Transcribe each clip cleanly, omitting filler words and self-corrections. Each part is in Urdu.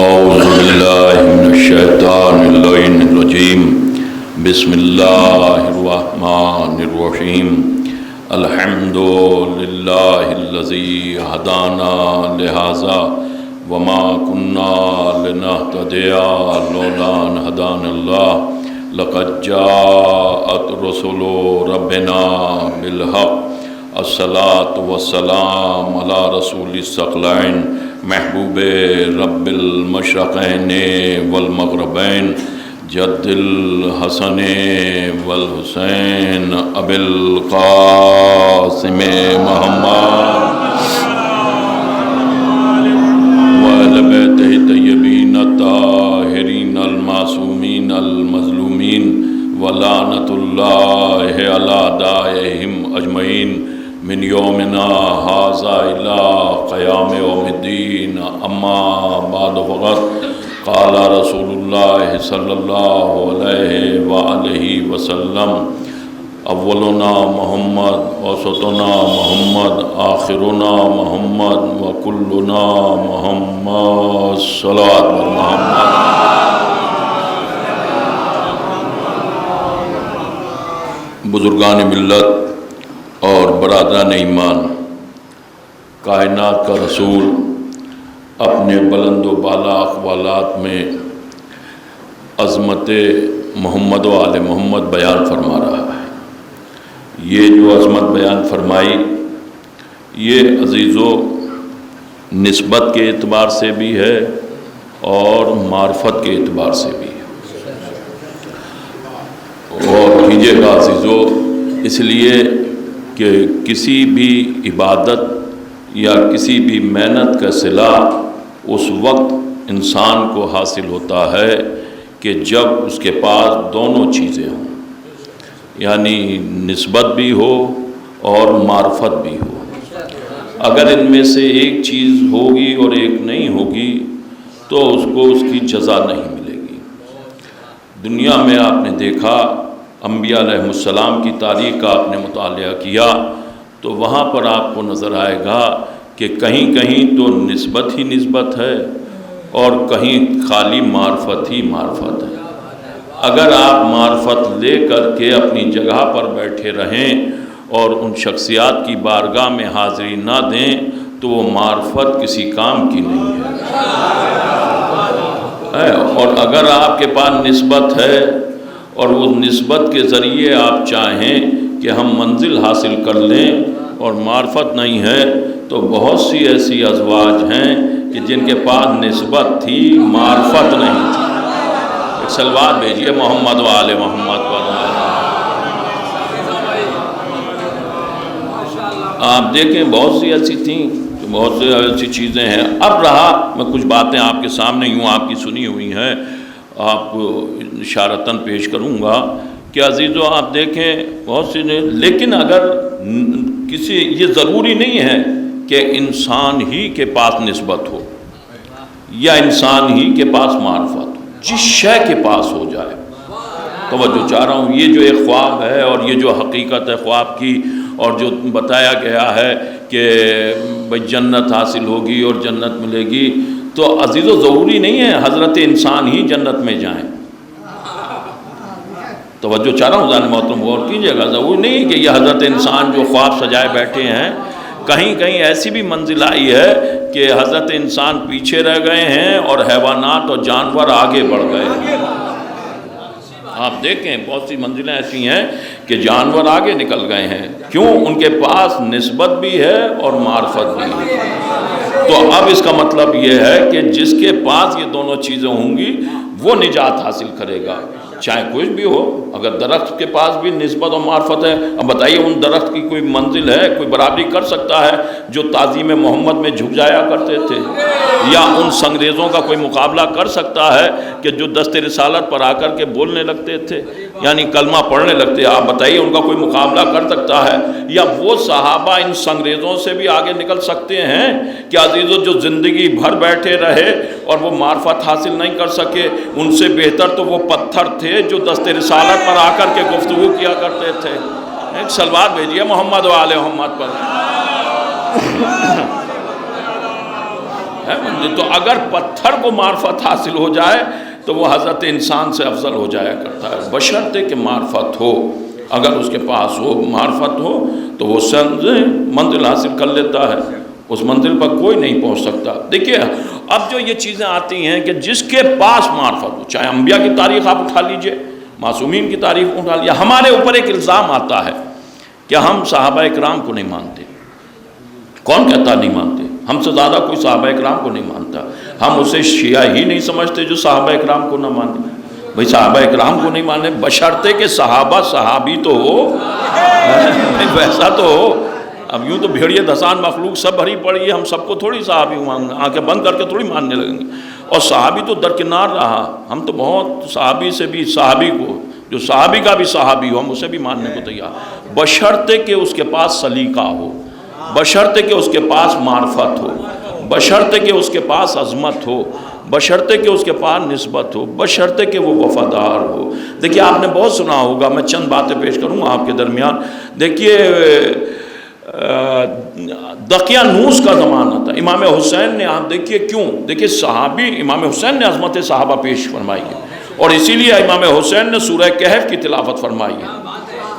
اعوذ باللہ من الشیطان اللعین الرجیم بسم اللہ الرحمن الرحیم الحمد للہ الذی ہدانا لہذا وما كنا لنهتدی لولا ان هدانا اللہ لقد جاءت رسل ربنا بالحق الصلاة والسلام علی رسول الثقلین محبوب رب المشرقین والمغربین جد الحسن والحسین ابی القاسم محمد وآل بیتہ طیبین الطاہرین المعصومین المظلومین ولعنۃ اللہ علی اعدائہم اجمعین من یومنا ھذا الی قیام یوم الدین اما بعد فقط قال رسول اللہ صلی اللہ علیہ وآلہ وسلم اولنا محمد وسطنا محمد آخرنا محمد وکلنا محمد صلوات بر محمد۔ بزرگان ملت اور برادران ایمان، کائنات کا رسول اپنے بلند و بالا اقوالات میں عظمت محمد و آل محمد بیان فرما رہا ہے۔ یہ جو عظمت بیان فرمائی، یہ عزیزو نسبت کے اعتبار سے بھی ہے اور معرفت کے اعتبار سے بھی ہے۔ اور کیجیے گا عزیزو، اس لیے کہ کسی بھی عبادت یا کسی بھی محنت کا صلہ اس وقت انسان کو حاصل ہوتا ہے کہ جب اس کے پاس دونوں چیزیں ہوں، یعنی نسبت بھی ہو اور معرفت بھی ہو۔ اگر ان میں سے ایک چیز ہوگی اور ایک نہیں ہوگی تو اس کو اس کی جزا نہیں ملے گی۔ دنیا میں آپ نے دیکھا، انبیاء علیہ السلام کی تاریخ کا آپ نے مطالعہ کیا تو وہاں پر آپ کو نظر آئے گا کہ کہیں کہیں تو نسبت ہی نسبت ہے اور کہیں خالی معرفت ہی معرفت ہے۔ اگر آپ معرفت لے کر کے اپنی جگہ پر بیٹھے رہیں اور ان شخصیات کی بارگاہ میں حاضری نہ دیں تو وہ معرفت کسی کام کی نہیں ہے۔ اور اگر آپ کے پاس نسبت ہے اور وہ نسبت کے ذریعے آپ چاہیں کہ ہم منزل حاصل کر لیں اور معرفت نہیں ہے تو بہت سی ایسی ازواج ہیں کہ جن کے پاس نسبت تھی، معرفت نہیں تھی۔ ایک صلوات بھیجیے محمد و آل محمد پر۔ آپ دیکھیں بہت سی ایسی تھیں، بہت سی ایسی چیزیں ہیں۔ اب رہا میں کچھ باتیں آپ کے سامنے یوں آپ کی سنی ہوئی ہیں، آپ کو اشارتاً پیش کروں گا کہ عزیزو آپ دیکھیں بہت سی، لیکن اگر کسی، یہ ضروری نہیں ہے کہ انسان ہی کے پاس نسبت ہو یا انسان ہی کے پاس معرفت ہو، جس شے کے پاس ہو جائے۔ توجہ چاہ رہا ہوں، یہ جو ایک خواب ہے اور یہ جو حقیقت ہے خواب کی، اور جو بتایا گیا ہے کہ بھئی جنت حاصل ہوگی اور جنت ملے گی، تو عزیزو ضروری نہیں ہے حضرت انسان ہی جنت میں جائیں۔ توجہ چاہ رہا ہوں، ذہن محترم غور کیجیے گا، ضروری نہیں کہ یہ حضرت انسان جو خواب سجائے بیٹھے ہیں، کہیں کہیں ایسی بھی منزل آئی ہے کہ حضرت انسان پیچھے رہ گئے ہیں اور حیوانات اور جانور آگے بڑھ گئے ہیں۔ آپ دیکھیں بہت سی منزلیں ایسی ہیں کہ جانور آگے نکل گئے ہیں، کیوں؟ ان کے پاس نسبت بھی ہے اور معرفت بھی ہے۔ تو اب اس کا مطلب یہ ہے کہ جس کے پاس یہ دونوں چیزیں ہوں گی وہ نجات حاصل کرے گا، چاہے کچھ بھی ہو۔ اگر درخت کے پاس بھی نسبت و معرفت ہے، اب بتائیے ان درخت کی کوئی منزل ہے، کوئی برابری کر سکتا ہے جو تعظیم محمد میں جھک جایا کرتے تھے؟ یا ان سنگریزوں کا کوئی مقابلہ کر سکتا ہے کہ جو دست رسالت پر آ کر کے بولنے لگتے تھے، یعنی کلمہ پڑھنے لگتے؟ آپ بتائیے ان کا کوئی مقابلہ کر سکتا ہے؟ یا وہ صحابہ ان سنگریزوں سے بھی آگے نکل سکتے ہیں کہ عزیزو جو زندگی بھر بیٹھے رہے اور وہ معرفت حاصل نہیں کر سکے؟ ان سے بہتر تو وہ پتھر تھے جو دست رسالت پر آ کر کے گفتگو کیا کرتے تھے۔ ایک صلوات بھیجیے محمد و آل محمد پر۔ ہے منزل. تو اگر پتھر کو معرفت حاصل ہو جائے تو وہ حضرت انسان سے افضل ہو جایا کرتا ہے، بشرطے کہ معرفت ہو. اگر اس کے پاس ہو معرفت ہو تو وہ منزل حاصل کر لیتا ہے، اس منزل پر کوئی نہیں پہنچ سکتا. دیکھیے اب جو یہ چیزیں آتی ہیں کہ جس کے پاس معرفت ہو، چاہے انبیاء کی تاریخ آپ اٹھا لیجئے، معصومین کی تاریخ اٹھا لیجئے، ہمارے اوپر ایک الزام آتا ہے کہ ہم صحابہ اکرام کو نہیں مانتے. کون کہتا نہیں مانتے؟ ہم سے زیادہ کوئی صحابہ اکرام کو نہیں مانتا. ہم اسے شیعہ ہی نہیں سمجھتے جو صحابہ اکرام کو نہ مانے. بھئی صحابہ اکرام کو نہیں مانے بشرطے کہ صحابہ صحابی تو ہو، ویسا تو ہو. اب یوں تو بھیڑیے دھسان مخلوق سب بھری پڑی ہے، ہم سب کو تھوڑی صحابی آنکھیں بند کر کے تھوڑی ماننے لگیں گے. اور صحابی تو درکنار رہا، ہم تو بہت صحابی سے بھی صحابی کو، جو صحابی کا بھی صحابی ہو، ہم اسے بھی ماننے کو تیار، بشرطے کہ اس کے پاس سلیقہ ہو، بشرطے کہ اس کے پاس معرفت ہو، بشرطے کہ اس کے پاس عظمت ہو، بشرطے کہ اس کے پاس نسبت ہو، بشرطے کہ وہ وفادار ہو. دیکھیے آپ نے بہت سنا ہوگا، میں چند باتیں پیش کروں گا آپ کے درمیان. دیکھیے دقیانوس کا زمانہ تھا، امام حسین نے، آپ دیکھیے کیوں، دیکھیے صحابی، امام حسین نے عظمت صحابہ پیش فرمائی ہے، اور اسی لیے امام حسین نے سورہ کہف کی تلاوت فرمائی ہے.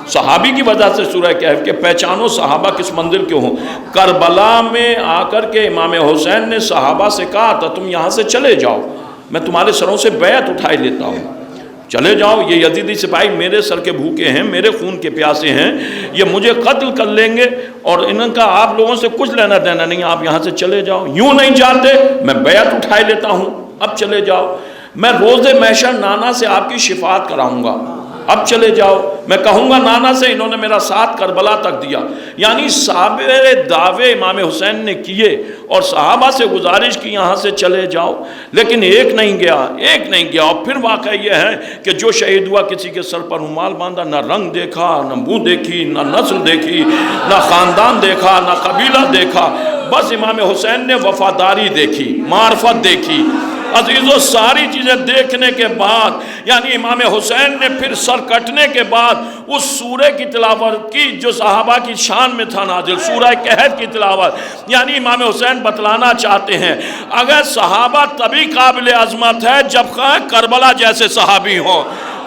صحابی کی وجہ سے سورہ کہف کے پہچانو صحابہ کس منزل کے ہوں. کربلا میں آ کر کے امام حسین نے صحابہ سے کہا تھا تم یہاں سے چلے جاؤ، میں تمہارے سروں سے بیعت اٹھائے لیتا ہوں، چلے جاؤ، یہ یزیدی سپاہی میرے سر کے بھوکے ہیں، میرے خون کے پیاسے ہیں، یہ مجھے قتل کر لیں گے، اور ان کا آپ لوگوں سے کچھ لینا دینا نہیں، آپ یہاں سے چلے جاؤ. یوں نہیں جاتے، میں بیعت اٹھائے لیتا ہوں، اب چلے جاؤ. میں روز محشر نانا سے آپ کی شفاعت کراؤں گا، اب چلے جاؤ. میں کہوں گا نانا سے انہوں نے میرا ساتھ کربلا تک دیا. یعنی سابر دعوے امام حسین نے کیے اور صحابہ سے گزارش کی یہاں سے چلے جاؤ، لیکن ایک نہیں گیا. اور پھر واقعہ یہ ہے کہ جو شہید ہوا کسی کے سر پر رومال باندھا، نہ رنگ دیکھا، نہ منہ دیکھی، نہ نسل دیکھی، نہ خاندان دیکھا، نہ قبیلہ دیکھا، بس امام حسین نے وفاداری دیکھی، معرفت دیکھی. عزیزو ساری چیزیں دیکھنے کے بعد، یعنی امام حسین نے پھر سر کٹنے کے بعد اس سورہ کی تلاوت کی جو صحابہ کی شان میں تھا نازل، سورہ کہف کی تلاوت. یعنی امام حسین بتلانا چاہتے ہیں اگر صحابہ تبھی قابل عظمت ہے جب کربلا جیسے صحابی ہوں،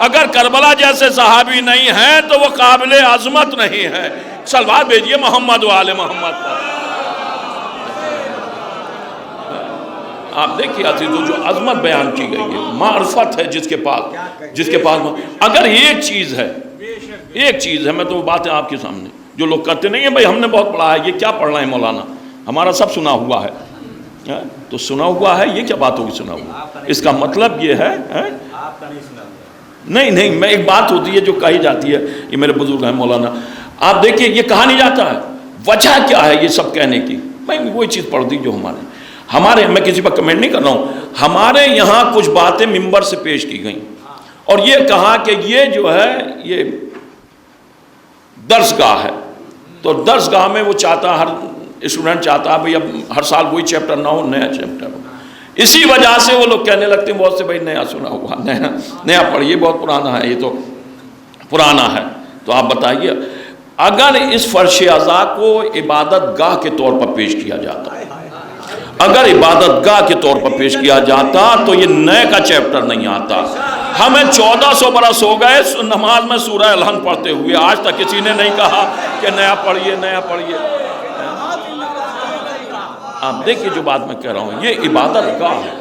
اگر کربلا جیسے صحابی نہیں ہیں تو وہ قابل عظمت نہیں ہے. صلوات بھیجئے محمد و آل محمد پر. آپ دیکھیے عزیزو جو عظمت بیان کی گئی ہے، معرفت ہے جس کے پاس اگر ایک چیز ہے، میں تو وہ باتیں آپ کے سامنے، جو لوگ کہتے نہیں ہیں بھائی ہم نے بہت پڑھا ہے، یہ کیا پڑھنا ہے مولانا، ہمارا سب سنا ہوا ہے. تو سنا ہوا ہے، یہ کیا بات ہوگی سنا ہوا؟ اس کا مطلب یہ ہے نہیں، میں ایک بات ہوتی ہے جو کہی جاتی ہے، یہ میرے بزرگ ہیں مولانا، آپ دیکھیے یہ کہا نہیں جاتا ہے وجہ کیا ہے یہ سب کہنے کی. میں وہی چیز پڑھ دی جو ہمارے میں کسی پر کمنٹ نہیں کر رہا ہوں، ہمارے یہاں کچھ باتیں ممبر سے پیش کی گئیں اور یہ کہا کہ یہ جو ہے یہ درس گاہ ہے، تو درس گاہ میں وہ چاہتا، ہر اسٹوڈنٹ چاہتا بھئی اب ہر سال وہی چیپٹر نہ ہو، نیا چیپٹر ہو. اسی وجہ سے وہ لوگ کہنے لگتے ہیں بہت سے بھئی نیا سنا ہوا، نیا پڑھیے، بہت پرانا ہے، یہ تو پرانا ہے. تو آپ بتائیے اگر اس فرش اعضاء کو عبادت گاہ کے طور پر پیش کیا جاتا، اگر عبادت گاہ کے طور پر پیش کیا جاتا تو یہ نئے کا چیپٹر نہیں آتا. ہمیں 1400 برس ہو گئے نماز میں سورہ الحن پڑھتے ہوئے، آج تک کسی نے نہیں کہا کہ نیا پڑھیے. آپ دیکھیے جو بات میں کہہ رہا ہوں، یہ عبادت گاہ ہے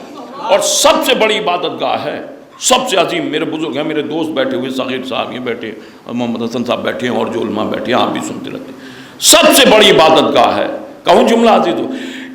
اور سب سے بڑی عبادت گاہ ہے، سب سے عظیم. میرے بزرگ ہیں، میرے دوست بیٹھے ہوئے، صغیر صاحب یہ بیٹھے، محمد حسن صاحب بیٹھے ہیں، اور جو علماء بیٹھے ہیں، آپ بھی سنتے رہتے ہیں. سب سے بڑی عبادت گاہ ہے. کہوں جملہ عزیزو،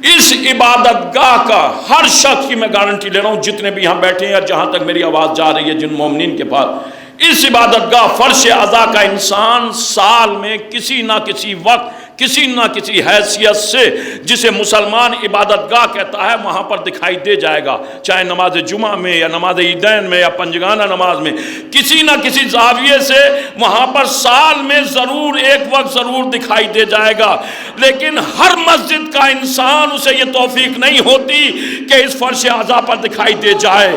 اس عبادت گاہ کا ہر شخص کی میں گارنٹی لے رہا ہوں، جتنے بھی یہاں بیٹھے ہیں یا جہاں تک میری آواز جا رہی ہے جن مومنین کے پاس، اس عبادت گاہ فرش اعضاء کا انسان سال میں کسی نہ کسی وقت، کسی نہ کسی حیثیت سے جسے مسلمان عبادت گاہ کہتا ہے وہاں پر دکھائی دے جائے گا، چاہے نماز جمعہ میں یا نماز عیدین میں یا پنجگانہ نماز میں، کسی نہ کسی زاویے سے وہاں پر سال میں ضرور ایک وقت ضرور دکھائی دے جائے گا. لیکن ہر مسجد کا انسان اسے یہ توفیق نہیں ہوتی کہ اس فرش اعضاء پر دکھائی دے جائے.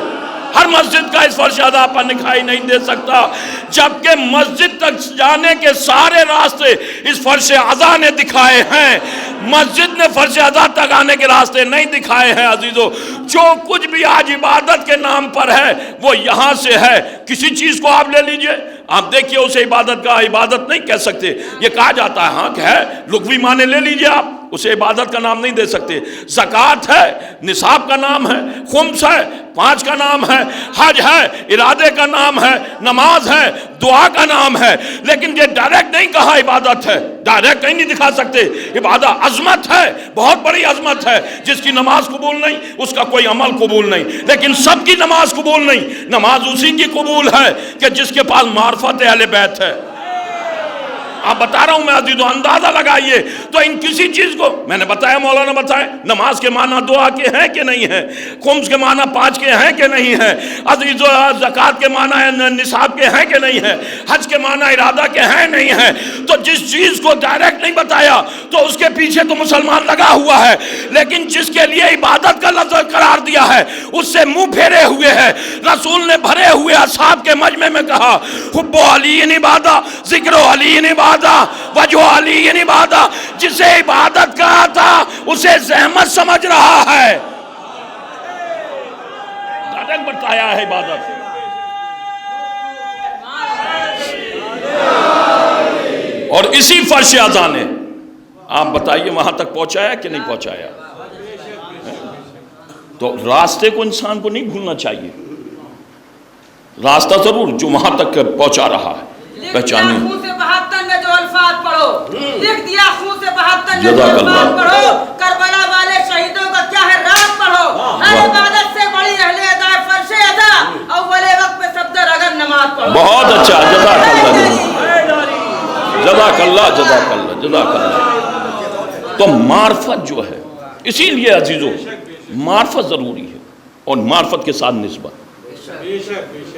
ہر مسجد کا اس فرش ادا پر دکھائی نہیں دے سکتا، جبکہ مسجد تک جانے کے سارے راستے اس فرش ادا نے دکھائے ہیں، مسجد نے فرش ادا تک آنے کے راستے نہیں دکھائے ہیں۔ عزیزو، جو کچھ بھی آج عبادت کے نام پر ہے وہ یہاں سے ہے۔ کسی چیز کو آپ لے لیجئے، آپ دیکھیے اسے عبادت کا عبادت نہیں کہہ سکتے، یہ کہا جاتا ہے ہاں کہ ہے، لغوی معنی لے لیجئے آپ، اسے عبادت کا نام نہیں دے سکتے۔ زکوٰۃ ہے، نصاب کا نام ہے، خمس ہے، 5 کا نام ہے، حج ہے، ارادے کا نام ہے، نماز ہے، دعا کا نام ہے، لیکن یہ ڈائریکٹ نہیں کہا عبادت ہے، ڈائریکٹ کہیں نہیں دکھا سکتے۔ عبادت عظمت ہے، بہت بڑی عظمت ہے، جس کی نماز قبول نہیں اس کا کوئی عمل قبول نہیں، لیکن سب کی نماز قبول نہیں، نماز اسی کی قبول ہے کہ جس کے پاس معرفت اہل بیت ہے۔ آپ بتا رہا ہوں میں عزیزو، اندازہ لگائیے تو ان کسی چیز کو میں نے بتایا، مولانا بتائے نماز کے معنی دعا کے ہیں کہ نہیں ہیں، خمس کے معنی 5 کے ہیں کہ نہیں ہیں، عزیزو زکوٰۃ کے معنی نصاب کے ہیں کہ نہیں ہیں، حج کے معنی ارادہ کے ہیں نہیں ہیں۔ تو جس چیز کو ڈائریکٹ نہیں بتایا تو اس کے پیچھے تو مسلمان لگا ہوا ہے، لیکن جس کے لیے عبادت کا لفظ قرار دیا ہے اس سے منہ پھیرے ہوئے ہے۔ رسول نے بھرے ہوئے اصحاب کے مجمع میں کہا، حب علی عبادت، ذکر علی عبادت، وجہ علی عبادت، جسے عبادت کہا تھا اسے زحمت سمجھ رہا ہے، ڈائریکٹ بتایا ہے عبادت۔ اور اسی فرش اعضا نے آپ بتائیے وہاں تک پہنچایا کہ نہیں پہنچایا؟ تو راستے کو انسان کو نہیں بھولنا چاہیے، راستہ ضرور جو وہاں تک پہنچا رہا ہے پہچانے۔ خون سے 72 میں جو الفاظ پڑھو، لکھ دیا خون سے 72 میں جو الفاظ پڑھو، کربلا والے شہیدوں کا کیا ہے راز پڑھو، ہر عبادت سے بڑی اہل ادا فرش ادا، اول وقت میں صفدر اگر نماز پڑھو۔ بہت اچھا، جزاک اللہ، جزاک اللہ، جزاک اللہ، جزاک اللہ۔ تو معرفت جو ہے، اسی لیے عزیزو معرفت ضروری ہے، اور معرفت کے ساتھ نسبت۔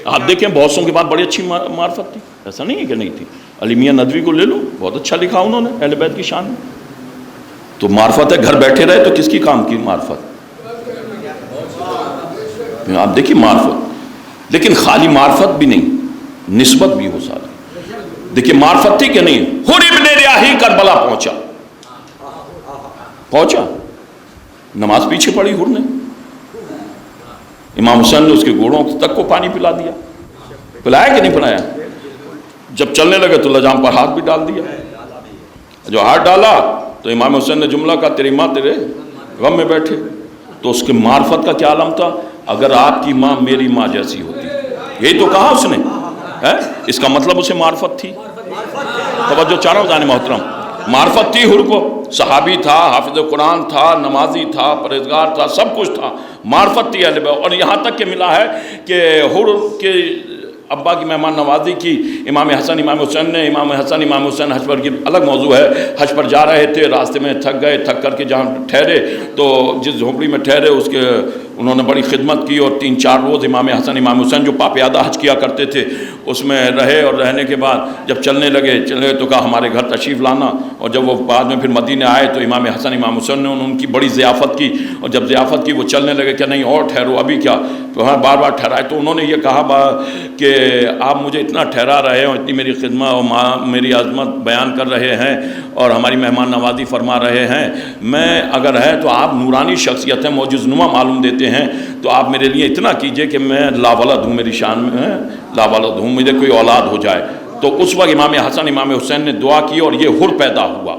آپ دیکھیں بہت سوں کے بعد بڑی اچھی معرفت تھی، ایسا نہیں ہے کہ نہیں تھی۔ علی میاں ندوی کو لے لو، بہت اچھا لکھا انہوں نے اہل بیت کی شان میں۔ تو معرفت ہے، گھر بیٹھے رہے تو کس کی کام کی معرفت؟ آپ دیکھیں معرفت، لیکن خالی معرفت بھی نہیں، نسبت بھی ہو ساری۔ دیکھیں معرفت تھی کہ نہیں، حر ابن ریاحی کربلا پہنچا، نماز پیچھے پڑی حر نے، امام حسین نے اس کے گھوڑوں تک کو پانی پلا دیا، پلایا کہ نہیں پلایا؟ جب چلنے لگے تو لجام پر ہاتھ بھی ڈال دیا، جو ہاتھ ڈالا تو امام حسین نے جملہ کہا، تیری ماں تیرے غم میں بیٹھے۔ تو اس کے معرفت کا کیا علم تھا؟ اگر آپ کی ماں میری ماں جیسی ہوتی، یہی تو کہا اس نے، اس کا مطلب اسے معرفت تھی۔ توجہ چاہ رہا ہوں جانے محترم، معرفت تھی حر کو، صحابی تھا، حافظ قرآن تھا، نمازی تھا، پرہیزگار تھا، سب کچھ تھا، معرفت تھی اہل بیت۔ اور یہاں تک کہ ملا ہے کہ حر کے ابا کی مہمان نوازی کی امام حسن امام حسین نے، امام حسن امام حسین حج پر کی الگ موضوع ہے، حج پر جا رہے تھے، راستے میں تھک گئے، تھک کر کے جہاں ٹھہرے تو جس جھونپڑی میں ٹھہرے اس کے انہوں نے بڑی خدمت کی، اور 3-4 روز امام حسن امام حسین جو پاپیادہ حج کیا کرتے تھے اس میں رہے، اور رہنے کے بعد جب چلنے لگے تو کہا ہمارے گھر تشریف لانا۔ اور جب وہ بعد میں پھر مدینے آئے تو امام حسن امام حسین نے ان کی بڑی ضیافت کی، اور جب ضیافت کی وہ چلنے لگے کہ نہیں اور ٹھہرو، ابھی کیا، تو ہاں بار بار ٹھہرائے۔ تو انہوں نے یہ کہا کہ آپ مجھے اتنا ٹھہرا رہے ہیں اور اتنی میری خدمت اور میری عظمت بیان کر رہے ہیں اور ہماری مہمان نوازی فرما رہے ہیں، میں اگر ہے تو آپ نورانی شخصیت ہیں، معجز نما معلوم دیتے ہیں، تو آپ میرے لیے اتنا کیجئے کہ میں لاولد ہوں، میری شان میں لاولد ہوں، مجھے کوئی اولاد ہو جائے۔ تو اس وقت امام حسن امام حسین نے دعا کی اور یہ حر پیدا ہوا۔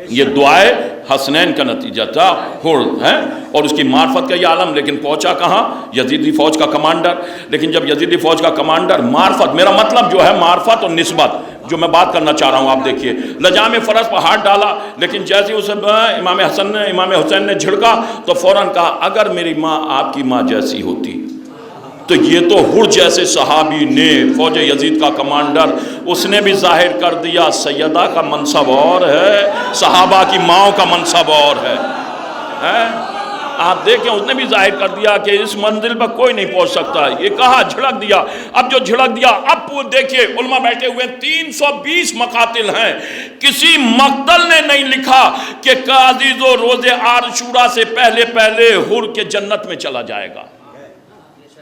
یہ دعائے حسنین کا نتیجہ تھا، حر ہے، اور اس کی معرفت کا یہ عالم، لیکن پہنچا کہاں؟ یزیدی فوج کا کمانڈر۔ لیکن جب یزیدی فوج کا کمانڈر معرفت، میرا مطلب جو ہے معرفت اور نسبت جو میں بات کرنا چاہ رہا ہوں، آپ دیکھیے لجام فرس پر ہاتھ ڈالا، لیکن جیسے اسے امام حسین نے جھڑکا تو فوراً کہا اگر میری ماں آپ کی ماں جیسی ہوتی۔ تو یہ تو حر جیسے صحابی نے، فوج یزید کا کمانڈر، اس نے بھی ظاہر کر دیا سیدہ کا منصب اور ہے، صحابہ کی ماؤں کا منصب اور ہے۔ آپ دیکھیں اس نے بھی ظاہر کر دیا کہ اس منزل پر کوئی نہیں پہنچ سکتا، یہ کہا جھڑک دیا۔ اب جو جھڑک دیا، اب دیکھیے علماء بیٹھے ہوئے 320 مقاتل ہیں، کسی مقتل نے نہیں لکھا کہ عزیز و روز عاشورہ سے پہلے حر کے جنت میں چلا جائے گا،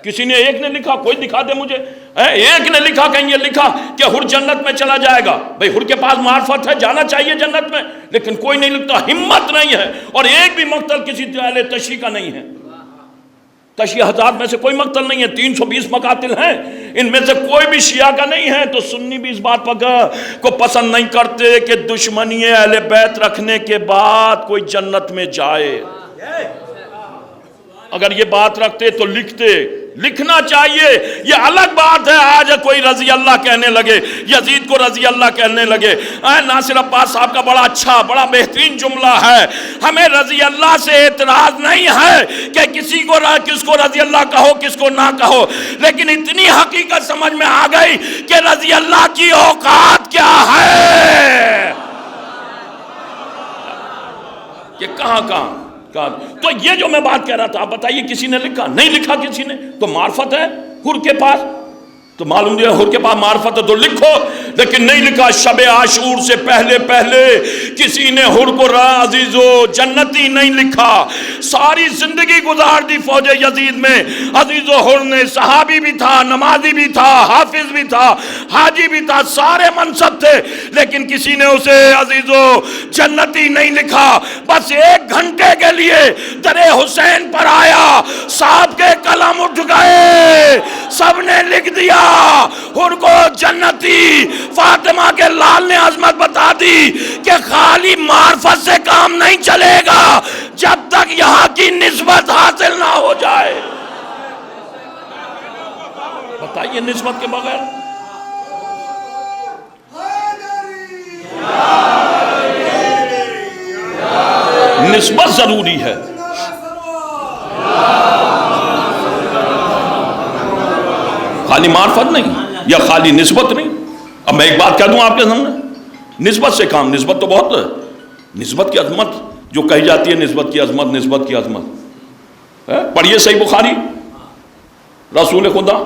کسی نے ایک نے لکھا، کوئی دکھا دے مجھے، ایک نے لکھا، کہیں یہ لکھا کہ حر جنت میں چلا جائے گا. بھئی حر کے پاس معرفت ہے، جانا چاہیے جنت میں، لیکن کوئی نہیں لکھتا، ہمت نہیں ہے. اور ایک بھی مقتل کسی اہل تشیع کا نہیں ہے. تشیع حضرات میں سے کوئی مقتل نہیں ہے. 320 مقاتل ہیں، ان میں سے کوئی بھی شیعہ کا نہیں ہے. تو سنی بھی اس بات کو پسند نہیں کرتے کہ دشمنی اہل بیت رکھنے کے بعد کوئی جنت میں جائے. اگر یہ بات رکھتے تو لکھتے، لکھنا چاہیے. یہ الگ بات ہے آج کوئی رضی اللہ کہنے لگے، یزید کو رضی اللہ کہنے لگے. ناصر عباس صاحب کا بڑا اچھا، بڑا بہترین جملہ ہے، ہمیں رضی اللہ سے اعتراض نہیں ہے کہ کس کو رضی اللہ کہو، کس کو نہ کہو، لیکن اتنی حقیقت سمجھ میں آ گئی کہ رضی اللہ کی اوقات کیا ہے، کہ کہاں. تو یہ جو میں بات کہہ رہا تھا، آپ بتائیے کسی نے لکھا؟ نہیں لکھا کسی نے. تو معرفت ہے حر کے پاس، تو معلوم دیا حر کے پاس معرفت ہے تو لکھو، لیکن نہیں لکھا. شب عاشور سے پہلے کسی نے حر کو عزیزو جنتی نہیں لکھا. ساری زندگی گزار دی فوج یزید میں. عزیزو حر نے صحابی بھی تھا، نمازی بھی تھا، حافظ بھی تھا، حاجی بھی تھا، سارے منصب تھے، لیکن کسی نے اسے عزیزو جنتی نہیں لکھا. بس 1 گھنٹے کے لیے در حسین پر آیا، صاحب کے قلم اٹھ گئے، سب نے لکھ دیا حر کو جنتی. فاطمہ کے لال نے عظمت بتا دی کہ خالی معرفت سے کام نہیں چلے گا جب تک یہاں کی نسبت حاصل نہ ہو جائے. بتائیے نسبت کے بغیر نسبت ضروری ہے. خالی معرفت نہیں یا خالی نسبت نہیں. اب میں ایک بات کہہ دوں آپ کے سامنے، نسبت سے کام، نسبت تو بہت ہے. نسبت کی عظمت جو کہی جاتی ہے، نسبت کی عظمت، نسبت کی عظمت. پڑھیے صحیح بخاری، رسول خدا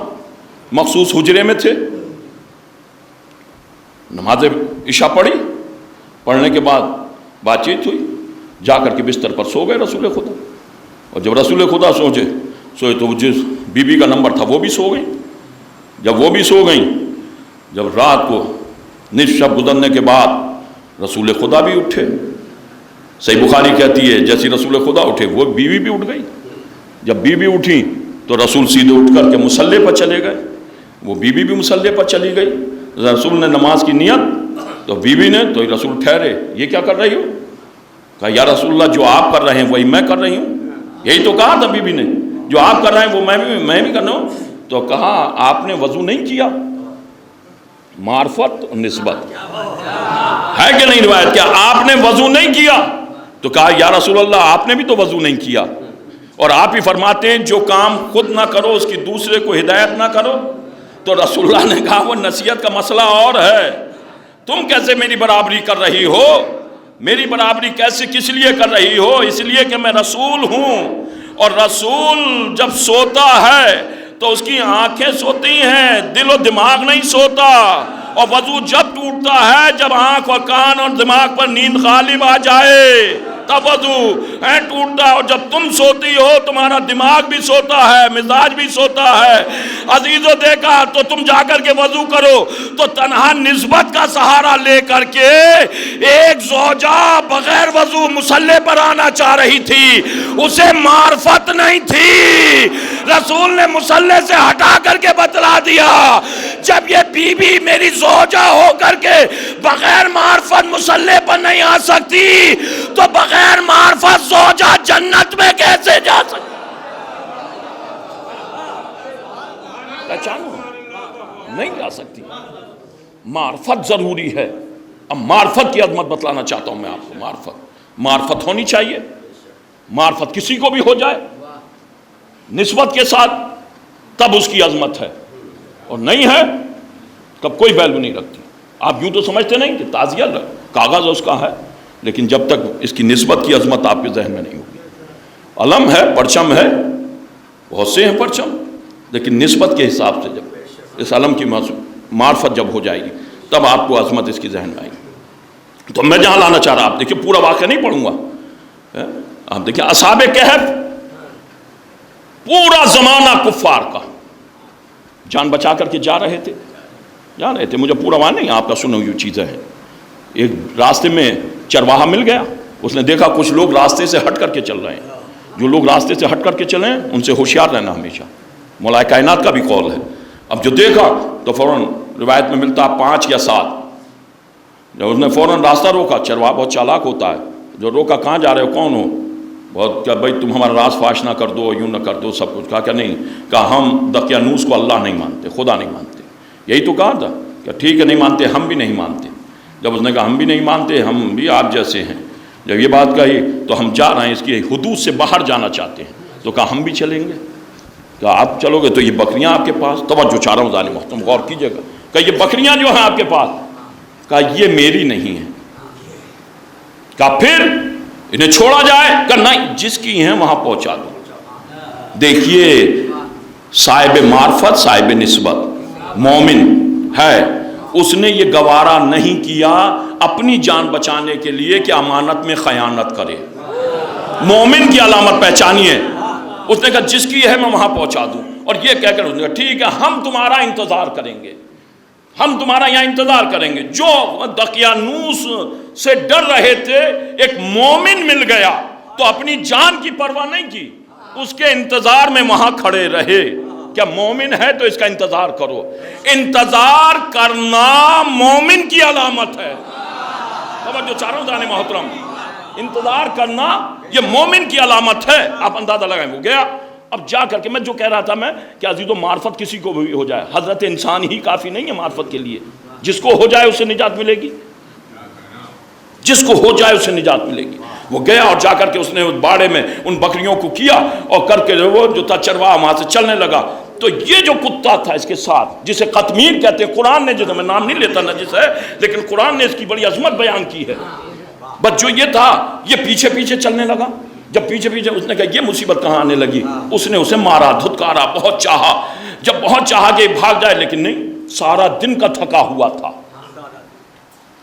مخصوص حجرے میں تھے، نماز عشاء پڑھی، پڑھنے کے بعد بات چیت ہوئی، جا کر کے بستر پر سو گئے رسول خدا. اور جب رسول خدا سوئے تو جس بی بی کا نمبر تھا وہ بھی سو گئی. جب وہ بھی سو گئیں، جب رات کو نصف شب گزرنے کے بعد رسول خدا بھی اٹھے. صحیح بخاری کہتی ہے جیسی رسول خدا اٹھے وہ بیوی بھی اٹھ گئی. جب بیوی اٹھی تو رسول سیدھے اٹھ کر کے مصلی پر چلے گئے، وہ بیوی بھی مصلی پر چلی گئی. رسول نے نماز کی نیت تو بیوی نے، تو رسول ٹھہرے، یہ کیا کر رہی ہو؟ کہا یا رسول اللہ جو آپ کر رہے ہیں وہی میں کر رہی ہوں. یہی تو کہا تھا بیوی نے، جو آپ کر رہے ہیں وہ میں بھی کر رہا ہوں. تو کہا آپ نے وضو نہیں کیا. معرفت اور نسبت ہے کہ نہیں روایت، کیا آپ نے وضو نہیں کیا؟ تو کہا یا رسول اللہ آپ نے بھی تو وضو نہیں کیا، اور آپ ہی فرماتے ہیں جو کام خود نہ کرو اس کی دوسرے کو ہدایت نہ کرو. تو رسول اللہ نے کہا وہ نصیحت کا مسئلہ اور ہے، تم کیسے میری برابری کر رہی ہو؟ میری برابری کیسے کس لیے کر رہی ہو؟ اس لیے کہ میں رسول ہوں، اور رسول جب سوتا ہے تو اس کی آنکھیں سوتی ہیں، دل و دماغ نہیں سوتا. اور وضو جب ٹوٹتا ہے جب آنکھ اور کان اور دماغ پر نیند غالب آ جائے تب وضو ٹوٹتا ہے. اور جب تم سوتی ہو تمہارا دماغ بھی سوتا ہے، مزاج بھی سوتا ہے. عزیزو دیکھا تو تم جا کر کے وضو کرو تو تنہا نسبت کا سہارا لے کر کے ایک زوجہ بغیر وضو مصلی پر آنا چاہ رہی تھی، اسے معرفت نہیں تھی. رسول نے مصلی سے ہٹا کر کے بتلا دیا جب یہ بی بی میری زوجہ ہو کر کے بغیر معرفت مصلی پر نہیں آ سکتی تو بغیر معرفت زوجہ جنت میں کیسے جا سکتی؟ پہچانو نہیں جا سکتی. معرفت ضروری ہے. اب معرفت کی عظمت بتلانا چاہتا ہوں میں آپ کو. معرفت ہونی چاہیے. معرفت کسی کو بھی ہو جائے نسبت کے ساتھ تب اس کی عظمت ہے، اور نہیں ہے تب کوئی ویلیو نہیں رکھتی. آپ یوں تو سمجھتے نہیں کہ تعزیہ کاغذ اس کا ہے، لیکن جب تک اس کی نسبت کی عظمت آپ کے ذہن میں نہیں ہوگی. علم ہے، پرچم ہے، بہت سے ہیں پرچم، لیکن نسبت کے حساب سے جب اس علم کی معرفت جب ہو جائے گی تب آپ کو عظمت اس کی ذہن میں آئے گی. تو میں جہاں لانا چاہ رہا، آپ دیکھیں پورا واقعہ نہیں پڑھوں گا. آپ دیکھیں اصحاب کہف پورا زمانہ کفار کا، جان بچا کر کے جا رہے تھے، مجھے پورا وہاں نہیں، آپ کا سنو یہ چیزیں ہیں۔ ایک راستے میں چرواہا مل گیا، اس نے دیکھا کچھ لوگ راستے سے ہٹ کر کے چل رہے ہیں۔ جو لوگ راستے سے ہٹ کر کے چلیں ان سے ہوشیار رہنا ہمیشہ، مولا کائنات کا بھی قول ہے۔ اب جو دیکھا تو فوراً روایت میں ملتا 5 یا 7، جب اس نے فوراً راستہ روکا، چرواہا بہت چالاک ہوتا ہے، جو روکا کہاں جا رہے ہو، کون ہو، بہت کیا بھائی تم ہمارا راز فاش نہ کر دو، یوں نہ کر دو، سب کچھ کہا کہ نہیں، کہا ہم دقیانوس کو اللہ نہیں مانتے، خدا نہیں مانتے، یہی تو کہا تھا کہ ٹھیک ہے نہیں مانتے، ہم بھی نہیں مانتے۔ جب اس نے کہا ہم بھی نہیں مانتے، ہم بھی آپ جیسے ہیں، جب یہ بات کہی تو ہم جا رہے ہیں، اس کی حدود سے باہر جانا چاہتے ہیں، تو کہا ہم بھی چلیں گے۔ کہا آپ چلو گے تو یہ بکریاں آپ کے پاس، توجہ چاہ رہا ہوں ذہن محترم غور کیجیے گا، کہا یہ بکریاں جو ہیں آپ کے پاس، کہا یہ میری نہیں ہیں۔ کہا پھر انہیں چھوڑا جائے، کہا نہیں، جس کی ہیں وہاں پہنچا دو۔ دیکھیے صاحب معرفت، صاحب نسبت مومن ہے، اس نے یہ گوارا نہیں کیا اپنی جان بچانے کے لیے کہ امانت میں خیانت کرے۔ مومن کی علامت پہچانی ہے، اس نے کہا جس کی ہے میں وہاں پہنچا دوں، اور یہ کہہ کر اس نے کہا ٹھیک ہے ہم تمہارا انتظار کریں گے، ہم تمہارا یہاں انتظار کریں گے۔ جو دقیانوس سے ڈر رہے تھے، ایک مومن مل گیا تو اپنی جان کی پرواہ نہیں کی، اس کے انتظار میں وہاں کھڑے رہے۔ کیا مومن ہے تو اس کا انتظار کرو، انتظار کرنا مومن کی علامت ہے۔ توجہ چاہ رہا ہوں ذہن محترم، انتظار کرنا یہ مومن کی علامت ہے۔ آپ اندازہ لگائیں، وہ گیا۔ اب جا کر کے میں جو کہہ رہا تھا میں کہ عزیز و معرفت کسی کو بھی ہو جائے، حضرت انسان ہی کافی نہیں ہے معرفت کے لیے، جس کو ہو جائے اسے نجات ملے گی، جس کو ہو جائے اسے نجات ملے گی۔ وہ گیا اور جا کر کے اس نے اس باڑے میں ان بکریوں کو کیا، اور کر کے وہ جو تھا چرواہا وہاں سے چلنے لگا، تو یہ جو کتا تھا اس کے ساتھ، جسے قطمیر کہتے ہیں، قرآن نے، جسے میں نام نہیں لیتا نجس ہے، لیکن قرآن نے اس کی بڑی عظمت بیان کی ہے، بس جو یہ تھا یہ پیچھے پیچھے چلنے لگا۔ جب پیچھے پیچھے اس نے کہا یہ مصیبت کہاں آنے لگی، اس نے اسے مارا، دھتکارا، بہت چاہا، جب بہت چاہا کہ بھاگ جائے، لیکن نہیں، سارا دن کا تھکا ہوا تھا،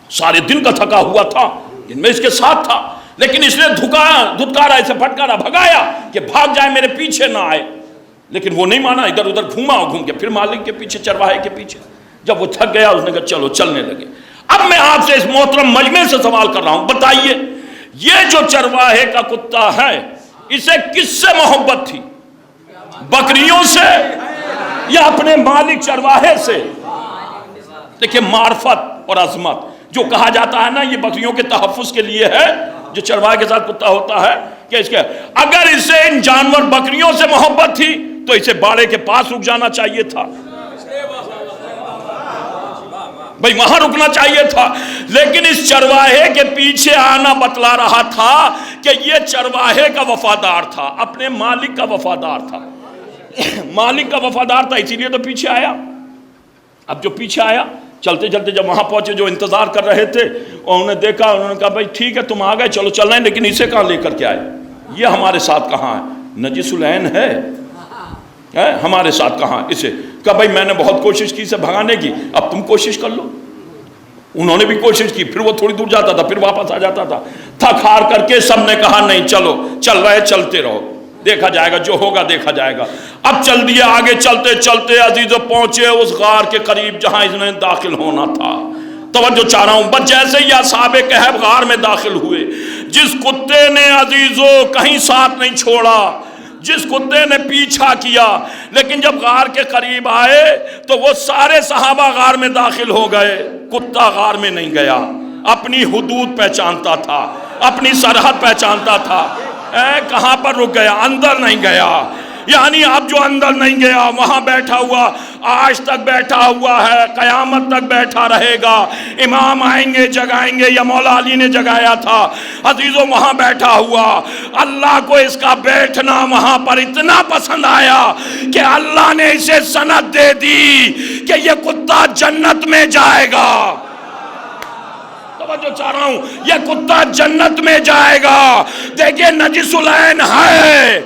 سارے دن کا تھکا ہوا تھا، جن میں اس کے ساتھ تھا، لیکن اس نے دھتکارا، اسے پھٹکارا، بھگایا کہ بھاگ جائے، میرے پیچھے نہ آئے، لیکن وہ نہیں مانا، ادھر ادھر گھوما، گھوم کے پھر مالک کے پیچھے، چرواہے کے پیچھے۔ جب وہ تھک گیا اس نے کہا چلو چلنے لگے۔ اب میں آپ سے اس محترم مجمع سے سوال کر رہا ہوں، بتائیے یہ جو چرواہے کا کتا ہے اسے کس سے محبت تھی، بکریوں سے یا اپنے مالک چرواہے سے؟ دیکھیں معرفت اور عظمت جو کہا جاتا ہے نا، یہ بکریوں کے تحفظ کے لیے ہے، جو چرواہے کے ساتھ کتا ہوتا ہے کہ اس کے اگر اسے ان جانور بکریوں سے محبت تھی تو اسے باڑے کے پاس رک جانا چاہیے تھا، بھئی وہاں رکنا چاہیے تھا، لیکن اس چرواہے کے پیچھے آنا بتلا رہا تھا کہ یہ چرواہے کا وفادار تھا، اپنے مالک کا وفادار تھا، مالک کا وفادار تھا، اسی لیے تو پیچھے آیا۔ اب جو پیچھے آیا، چلتے چلتے جب وہاں پہنچے جو انتظار کر رہے تھے، اور انہوں نے دیکھا، انہوں نے کہا بھئی ٹھیک ہے تم آ گئے، چلو چل رہے ہیں، لیکن اسے کہاں لے کر کے آئے، یہ ہمارے ساتھ کہاں ہے، نجس العین ہے ہمارے ساتھ کہاں اسے؟ کہا بھئی میں نے بہت کوشش کی اسے بھگانے کی، اب تم کوشش کر لو۔ انہوں نے بھی کوشش کی، پھر وہ تھوڑی دور جاتا تھا، پھر واپس آ جاتا تھا، تھک ہار کر کے سب نے کہا نہیں چلو، چل رہے چلتے رہو، دیکھا جائے گا جو ہوگا دیکھا جائے گا۔ اب چل دیا آگے، چلتے چلتے عزیزو پہنچے اس غار کے قریب جہاں اس نے داخل ہونا تھا۔ توجہ چاہ رہا ہوں، بس جیسے ہی اصحاب کہف غار میں داخل ہوئے، جس کتے نے عزیزو کہیں ساتھ نہیں چھوڑا، جس کتے نے پیچھا کیا، لیکن جب غار کے قریب آئے تو وہ سارے صحابہ غار میں داخل ہو گئے، کتا غار میں نہیں گیا، اپنی حدود پہچانتا تھا، اپنی سرحد پہچانتا تھا، کہاں پر رک گیا، اندر نہیں گیا، یعنی اب جو اندر نہیں گیا وہاں بیٹھا ہوا، آج تک بیٹھا ہوا ہے، قیامت تک بیٹھا رہے گا، امام آئیں گے جگائیں گے، یا مولا علی نے جگایا تھا، عزیزوں وہاں بیٹھا ہوا۔ اللہ کو اس کا بیٹھنا وہاں پر اتنا پسند آیا کہ اللہ نے اسے سند دے دی کہ یہ کتا جنت میں جائے گا۔ توجہ چاہ رہا ہوں، یہ کتا جنت میں جائے گا۔ دیکھیں نجس العین ہے،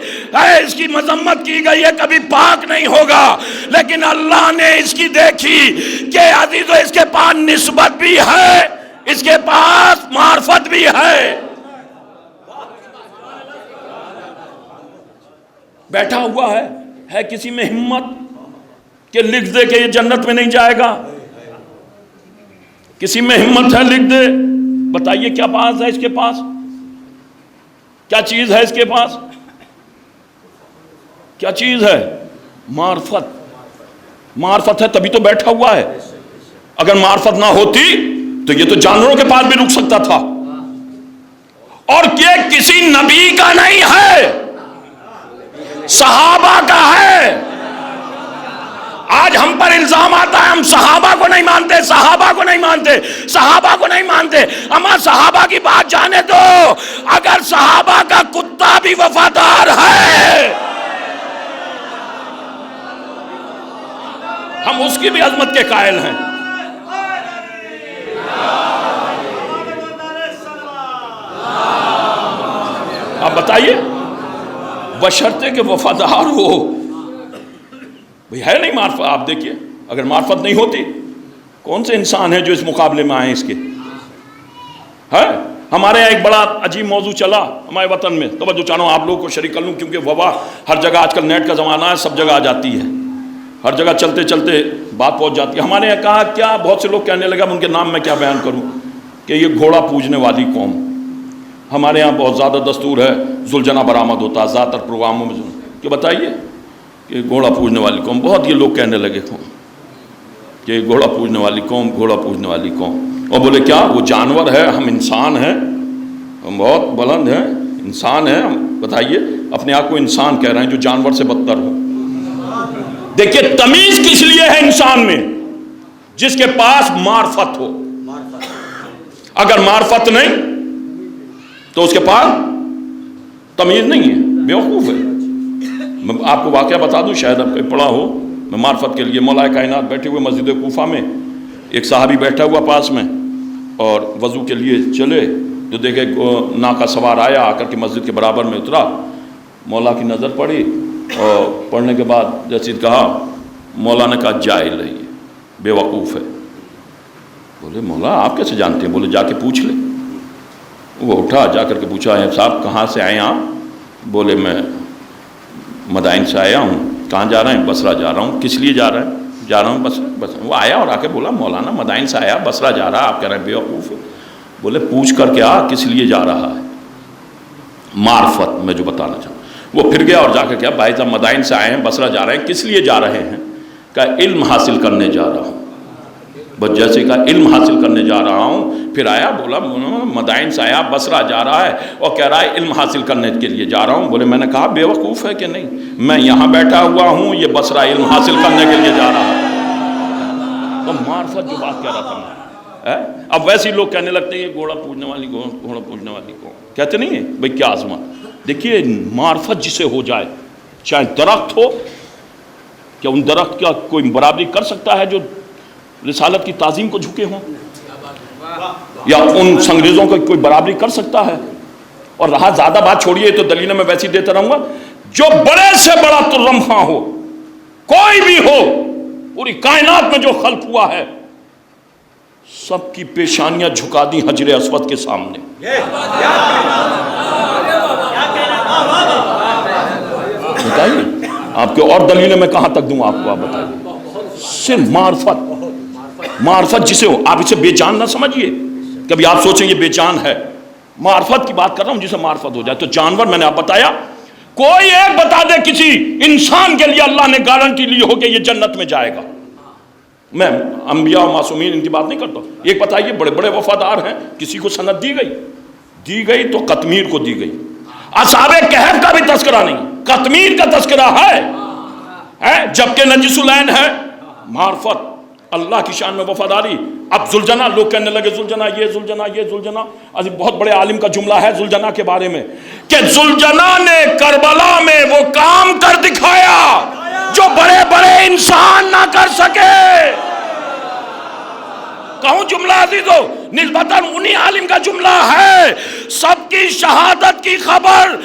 اس کی مذمت کی گئی ہے، کبھی پاک نہیں ہوگا، لیکن اللہ نے اس کی دیکھی کہ عزیزو اس کے پاس نسبت بھی ہے، اس کے پاس معرفت بھی ہے۔ بیٹھا ہوا ہے کسی میں ہمت کہ لکھ دے کہ یہ جنت میں نہیں جائے گا؟ کسی میں ہمت ہے لکھ دے؟ بتائیے کیا بات ہے اس کے پاس؟ کیا چیز ہے اس کے پاس؟ کیا چیز ہے؟ معرفت ہے، تبھی تو بیٹھا ہوا ہے۔ اگر معرفت نہ ہوتی تو یہ تو جانوروں کے پاس بھی رک سکتا تھا، اور یہ کسی نبی کا نہیں ہے، صحابہ کا ہے۔ آج ہم پر الزام آتا ہے ہم صحابہ کو نہیں مانتے، صحابہ کو نہیں مانتے، صحابہ کو نہیں مانتے۔ اما صحابہ کی بات جانے دو، اگر صحابہ کا کتا بھی وفادار ہے، ہم اس کی بھی عظمت کے قائل ہیں۔ آپ بتائیے، بشرطے کہ وفادار ہو، ہے نہیں معرفت؟ آپ دیکھیے اگر معرفت نہیں ہوتی، کون سے انسان ہیں جو اس مقابلے میں آئے اس کے؟ ہے ہمارے یہاں ایک بڑا عجیب موضوع چلا ہمارے وطن میں، توجہ چاہتا ہوں آپ لوگوں کو شریک کر لوں، کیونکہ وبا ہر جگہ آج کل نیٹ کا زمانہ ہے، سب جگہ آ جاتی ہے، ہر جگہ چلتے چلتے بات پہنچ جاتی ہے۔ ہمارے یہاں کہا کیا، بہت سے لوگ کہنے لگا، ان کے نام میں کیا بیان کروں، کہ یہ گھوڑا پوجنے والی قوم۔ ہمارے یہاں بہت زیادہ دستور ہے ذوالجناح برآمد ہوتا ہے زیادہ تر پروگراموں میں، کہ بتائیے کہ گھوڑا پوجنے والی قوم، بہت یہ لوگ کہنے لگے کہ گھوڑا پوجنے والی قوم، گھوڑا پوجنے والی قوم۔ اور بولے کیا وہ جانور ہے، ہم انسان ہیں، ہم بہت بلند ہیں، انسان ہیں ہم۔ بتائیے اپنے آپ کو انسان کہہ رہے ہیں جو جانور سے بدتر ہو۔ دیکھیے تمیز کس لیے ہے انسان میں؟ جس کے پاس معرفت ہو۔ اگر معرفت نہیں تو اس کے پاس تمیز نہیں ہے، بیوقوف ہے۔ میں آپ کو واقعہ بتا دوں، شاید آپ کو پڑھا ہو، میں معرفت کے لیے مولا کائنات بیٹھے ہوئے مسجد کوفہ میں، ایک صحابی بیٹھا ہوا پاس میں، اور وضو کے لیے چلے تو دیکھے ناکا سوار آیا، آ کر کے مسجد کے برابر میں اترا، مولا کی نظر پڑی، اور پڑھنے کے بعد جیسے کہا، مولا نے کہا جاہل ہے، یہ بے وقوف ہے۔ بولے مولا آپ کیسے جانتے ہیں؟ بولے جا کے پوچھ لے۔ وہ اٹھا، جا کر کے پوچھا، صاحب کہاں سے آئے آپ؟ بولے میں مدائن سے آیا ہوں۔ کہاں جا رہے ہیں؟ بصرہ جا رہا ہوں۔ کس لیے جا رہے ہیں؟ جا رہا ہوں بصرہ۔ وہ آیا اور آ کے بولا مولانا مدائن سے آیا، بصرہ جا رہا، آپ کہہ رہے ہیں بے وقوف ہے۔ بولے پوچھ کر کے آ کس لیے جا رہا ہے۔ معرفت میں جو بتانا چاہوں، وہ پھر گیا اور جا کے کیا، بھائی صاحب مدائن سے آئے ہیں، بصرہ جا رہے ہیں، کس لیے جا رہے ہیں؟ کہا علم حاصل کرنے جا رہا ہوں۔ بس جیسے کہا علم حاصل کرنے جا رہا ہوں، پھر آیا بولا مدائن سے آیا، بصرہ جا رہا ہے اور کہہ رہا ہے علم حاصل کرنے کے لیے جا رہا ہوں۔ بولے میں نے کہا بے وقوف ہے کہ نہیں؟ میں یہاں بیٹھا ہوا ہوں، یہ بصرہ علم حاصل کرنے کے لیے جا رہا ہے۔ تو معرفت جو بات کہہ رہا تھا میں، اب ویسے لوگ کہنے لگتے ہیں یہ گھوڑا پوجنے والی قوم، گھوڑا پوجنے والی قوم، کہتے نہیں ہیں بھئی کیا عظمت۔ دیکھیے معرفت جسے ہو جائے، چاہے درخت ہو، کیا ان درخت کا کوئی برابری کر سکتا ہے جو رسالت کی تعظیم کو جھکے ہوں؟ یا ان سنگریزوں کو کوئی برابری کر سکتا ہے؟ اور رہا زیادہ بات چھوڑیے، تو دلیل میں ویسی دیتا رہوں گا، جو بڑے سے بڑا ترم خواں ہو، کوئی بھی ہو، پوری کائنات میں جو خلق ہوا ہے، سب کی پیشانیاں جھکا دی حجر اسود کے سامنے۔ بتائیے آپ کے اور دلیلیں میں کہاں تک دوں آپ کو؟ آپ بتائیے، صرف معرفت جسے ہو، آپ اسے بے جان نہ سمجھیے، کبھی آپ سوچیں یہ بے جان ہے، معرفت کی بات کر رہا ہوں جسے معرفت ہو جائے۔ تو جانور میں نے آپ بتایا، کوئی ایک بتا دے کسی انسان کے لیے اللہ نے گارنٹی لی ہو کہ یہ جنت میں جائے گا۔ میں انبیاء و معصومین ان کی بات نہیں کرتا، ایک بتائیے بڑے بڑے وفادار ہیں، کسی کو سند دی گئی تو قطمیر کو دی گئی۔ اصحاب کہف کا بھی تذکرہ نہیں، قطمیر کا تذکرہ ہے، جبکہ نجس العین ہے۔ معرفت، اللہ کی شان میں وفاداری۔ اب ذوالجناح، لوگ کہنے لگے ذوالجناح یہ ذوالجناح، بہت بڑے عالم کا جملہ ہے ذوالجناح کے بارے میں، کہ ذوالجناح نے کربلا میں وہ کام کر دکھایا جو بڑے بڑے انسان نہ کر سکے۔ کہوں جملہ عزیزو، نسبتاً انہی عالم کا جملہ ہے، سب کی شہادت کی خبر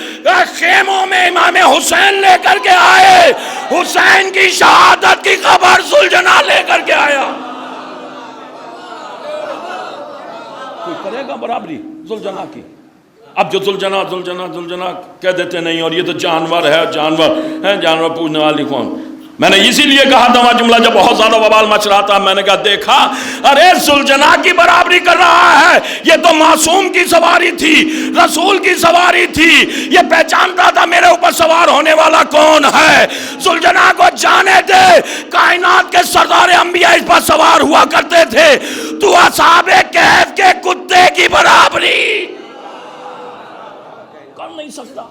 خیموں میں امام حسین لے کر کے آئے، حسین کی شہادت کی خبر ذوالجناح لے کر کے آیا۔ کوئی کرے گا برابری ذوالجناح کی؟ اب جو زلجنا کہہ دیتے نہیں اور یہ تو جانور ہے، جانور پوجنے والی کون؟ میں نے اسی لیے کہا تھا وہاں جملہ جب بہت زیادہ وبال مچ رہا تھا، میں نے کہا دیکھا ارے زلجنا کی برابری کر رہا ہے، یہ تو معصوم کی سواری تھی، رسول کی سواری تھی، یہ پہچانتا تھا میرے اوپر سوار ہونے والا کون ہے۔ زلجنا کو جانے دے، کائنات کے سردار انبیاء اس پر سوار ہوا کرتے تھے، تو اصحاب کہف کے کتے کی برابری کر نہیں سکتا۔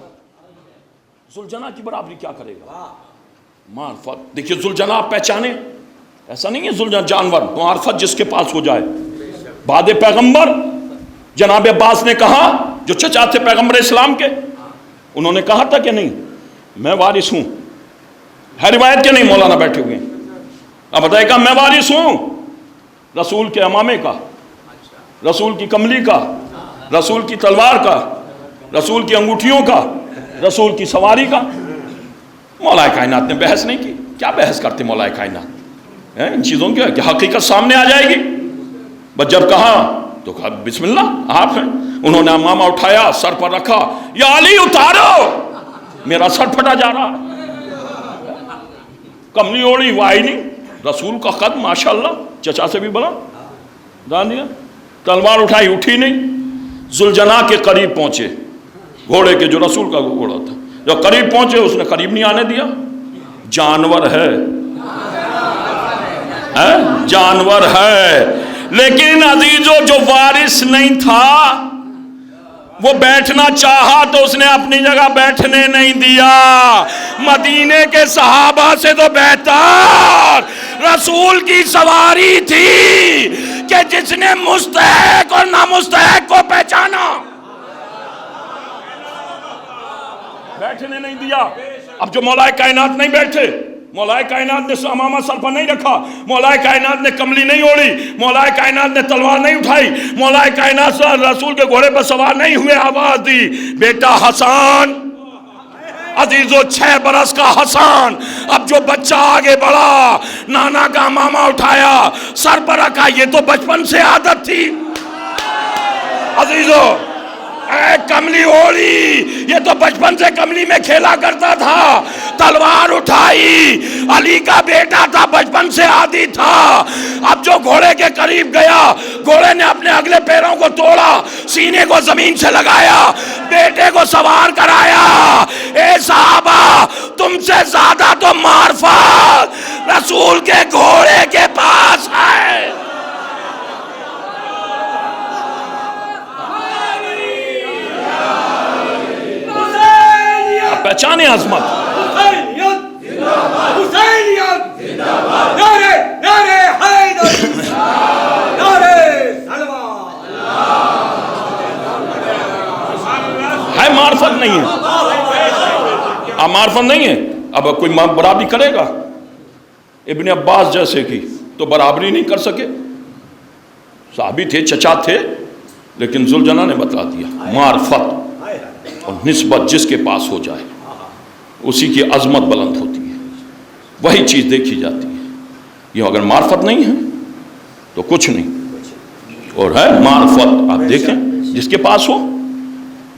زلجنا کی برابری کیا کرے گا؟ معرفت۔ دیکھیے زلجنا آپ پہچانے، ایسا نہیں ہے زلجنا جانور، معرفت جس کے پاس ہو جائے۔ بعد پیغمبر جناب عباس نے کہا، جو چچا تھے پیغمبر اسلام کے، انہوں نے کہا تھا کہ نہیں میں وارث ہوں، ہے روایت کے نہیں، مولانا بیٹھے ہوئے ہیں، اب بتائے گا میں وارث ہوں رسول کے امامے کا، رسول کی کملی کا، رسول کی تلوار کا، رسول کی انگوٹھیوں کا، رسول کی سواری کا۔ مولا کائنات نے بحث نہیں کی۔ کیا بحث کرتے مولا کائنات ان چیزوں کی کہ حقیقت سامنے آ جائے گی؟ بس جب کہا تو کہا بسم اللہ آپ ہیں۔ انہوں نے امامہ اٹھایا، سر پر رکھا، یا علی اتارو میرا سر پھٹا جا رہا ہے۔ کملی اوڑی وائی نہیں، رسول کا قد ماشاءاللہ چچا سے بھی بڑا، جان دیا، تلوار اٹھائی اٹھی نہیں۔ زلجنا کے قریب پہنچے، گھوڑے کے جو رسول کا گھوڑا تھا، جب قریب پہنچے اس نے قریب نہیں آنے دیا۔ جانور ہے، جانور ہے، لیکن عزیزو جو وارث نہیں تھا وہ بیٹھنا چاہا تو اس نے اپنی جگہ بیٹھنے نہیں دیا۔ مدینے کے صحابہ سے تو بہتر رسول کی سواری تھی کہ جس نے مستحق اور نامستحق کو پہچانا، بیٹھنے نہیں دیا۔ اب جو مولا کائنات نہیں بیٹھے، مولا کائنات نے امامہ سر پر نہیں رکھا، مولا کائنات نے کملی نہیں اوڑھی، مولا کائنات نے تلوار نہیں اٹھائی، مولا کائنات رسول کے گھوڑے پر سوار نہیں ہوئے، آواز دی بیٹا حسان، عزیزو 6 برس کا حسان۔ اب جو بچہ آگے بڑھا، نانا کا امامہ اٹھایا، سر پر رکھا، یہ تو بچپن سے عادت تھی عزیزو۔ اے کملی اوڑی، یہ تو بچپن سے کملی میں کھیلا کرتا تھا، تلوار اٹھائی، علی کا بیٹا تھا، بچپن سے عادی تھا۔ اب جو گھوڑے کے قریب گیا، گھوڑے نے اپنے اگلے پیروں کو توڑا، سینے کو زمین سے لگایا، بیٹے کو سوار کرایا۔ اے صحابہ، تم سے زیادہ تو معرفت رسول کے گھوڑے کے پاس ہے۔ پہچانے عظمت۔ ہے معرفت نہیں ہے، اب معرفت نہیں ہے، اب کوئی برابری کرے گا؟ ابن عباس جیسے کی تو برابری نہیں کر سکے، صحابی تھے، چچا تھے، لیکن زلجنا نے بتلا دیا معرفت اور نسبت جس کے پاس ہو جائے اسی کی عظمت بلند ہوتی ہے، وہی چیز دیکھی جاتی ہے۔ یہ اگر معرفت نہیں ہے تو کچھ نہیں، اور ہے معرفت آپ دیکھیں جس کے پاس ہو۔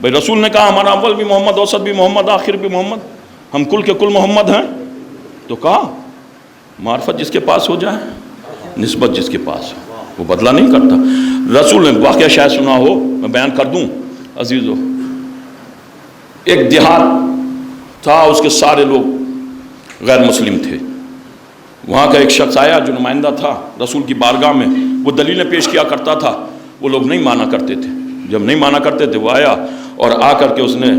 بھائی رسول نے کہا ہمارا اول بھی محمد، اوسط بھی محمد، آخر بھی محمد، ہم کل کے کل محمد ہیں، تو کہا معرفت جس کے پاس ہو جائے، نسبت جس کے پاس ہو، وہ بدلہ نہیں کرتا۔ رسول نے واقعہ شاید سنا ہو، میں بیان کر دوں عزیزو۔ ایک دیہات تھا، اس کے سارے لوگ غیر مسلم تھے، وہاں کا ایک شخص آیا جو نمائندہ تھا رسول کی بارگاہ میں، وہ دلیلیں پیش کیا کرتا تھا، وہ لوگ نہیں مانا کرتے تھے۔ جب نہیں مانا کرتے تھے وہ آیا اور آ کر کے اس نے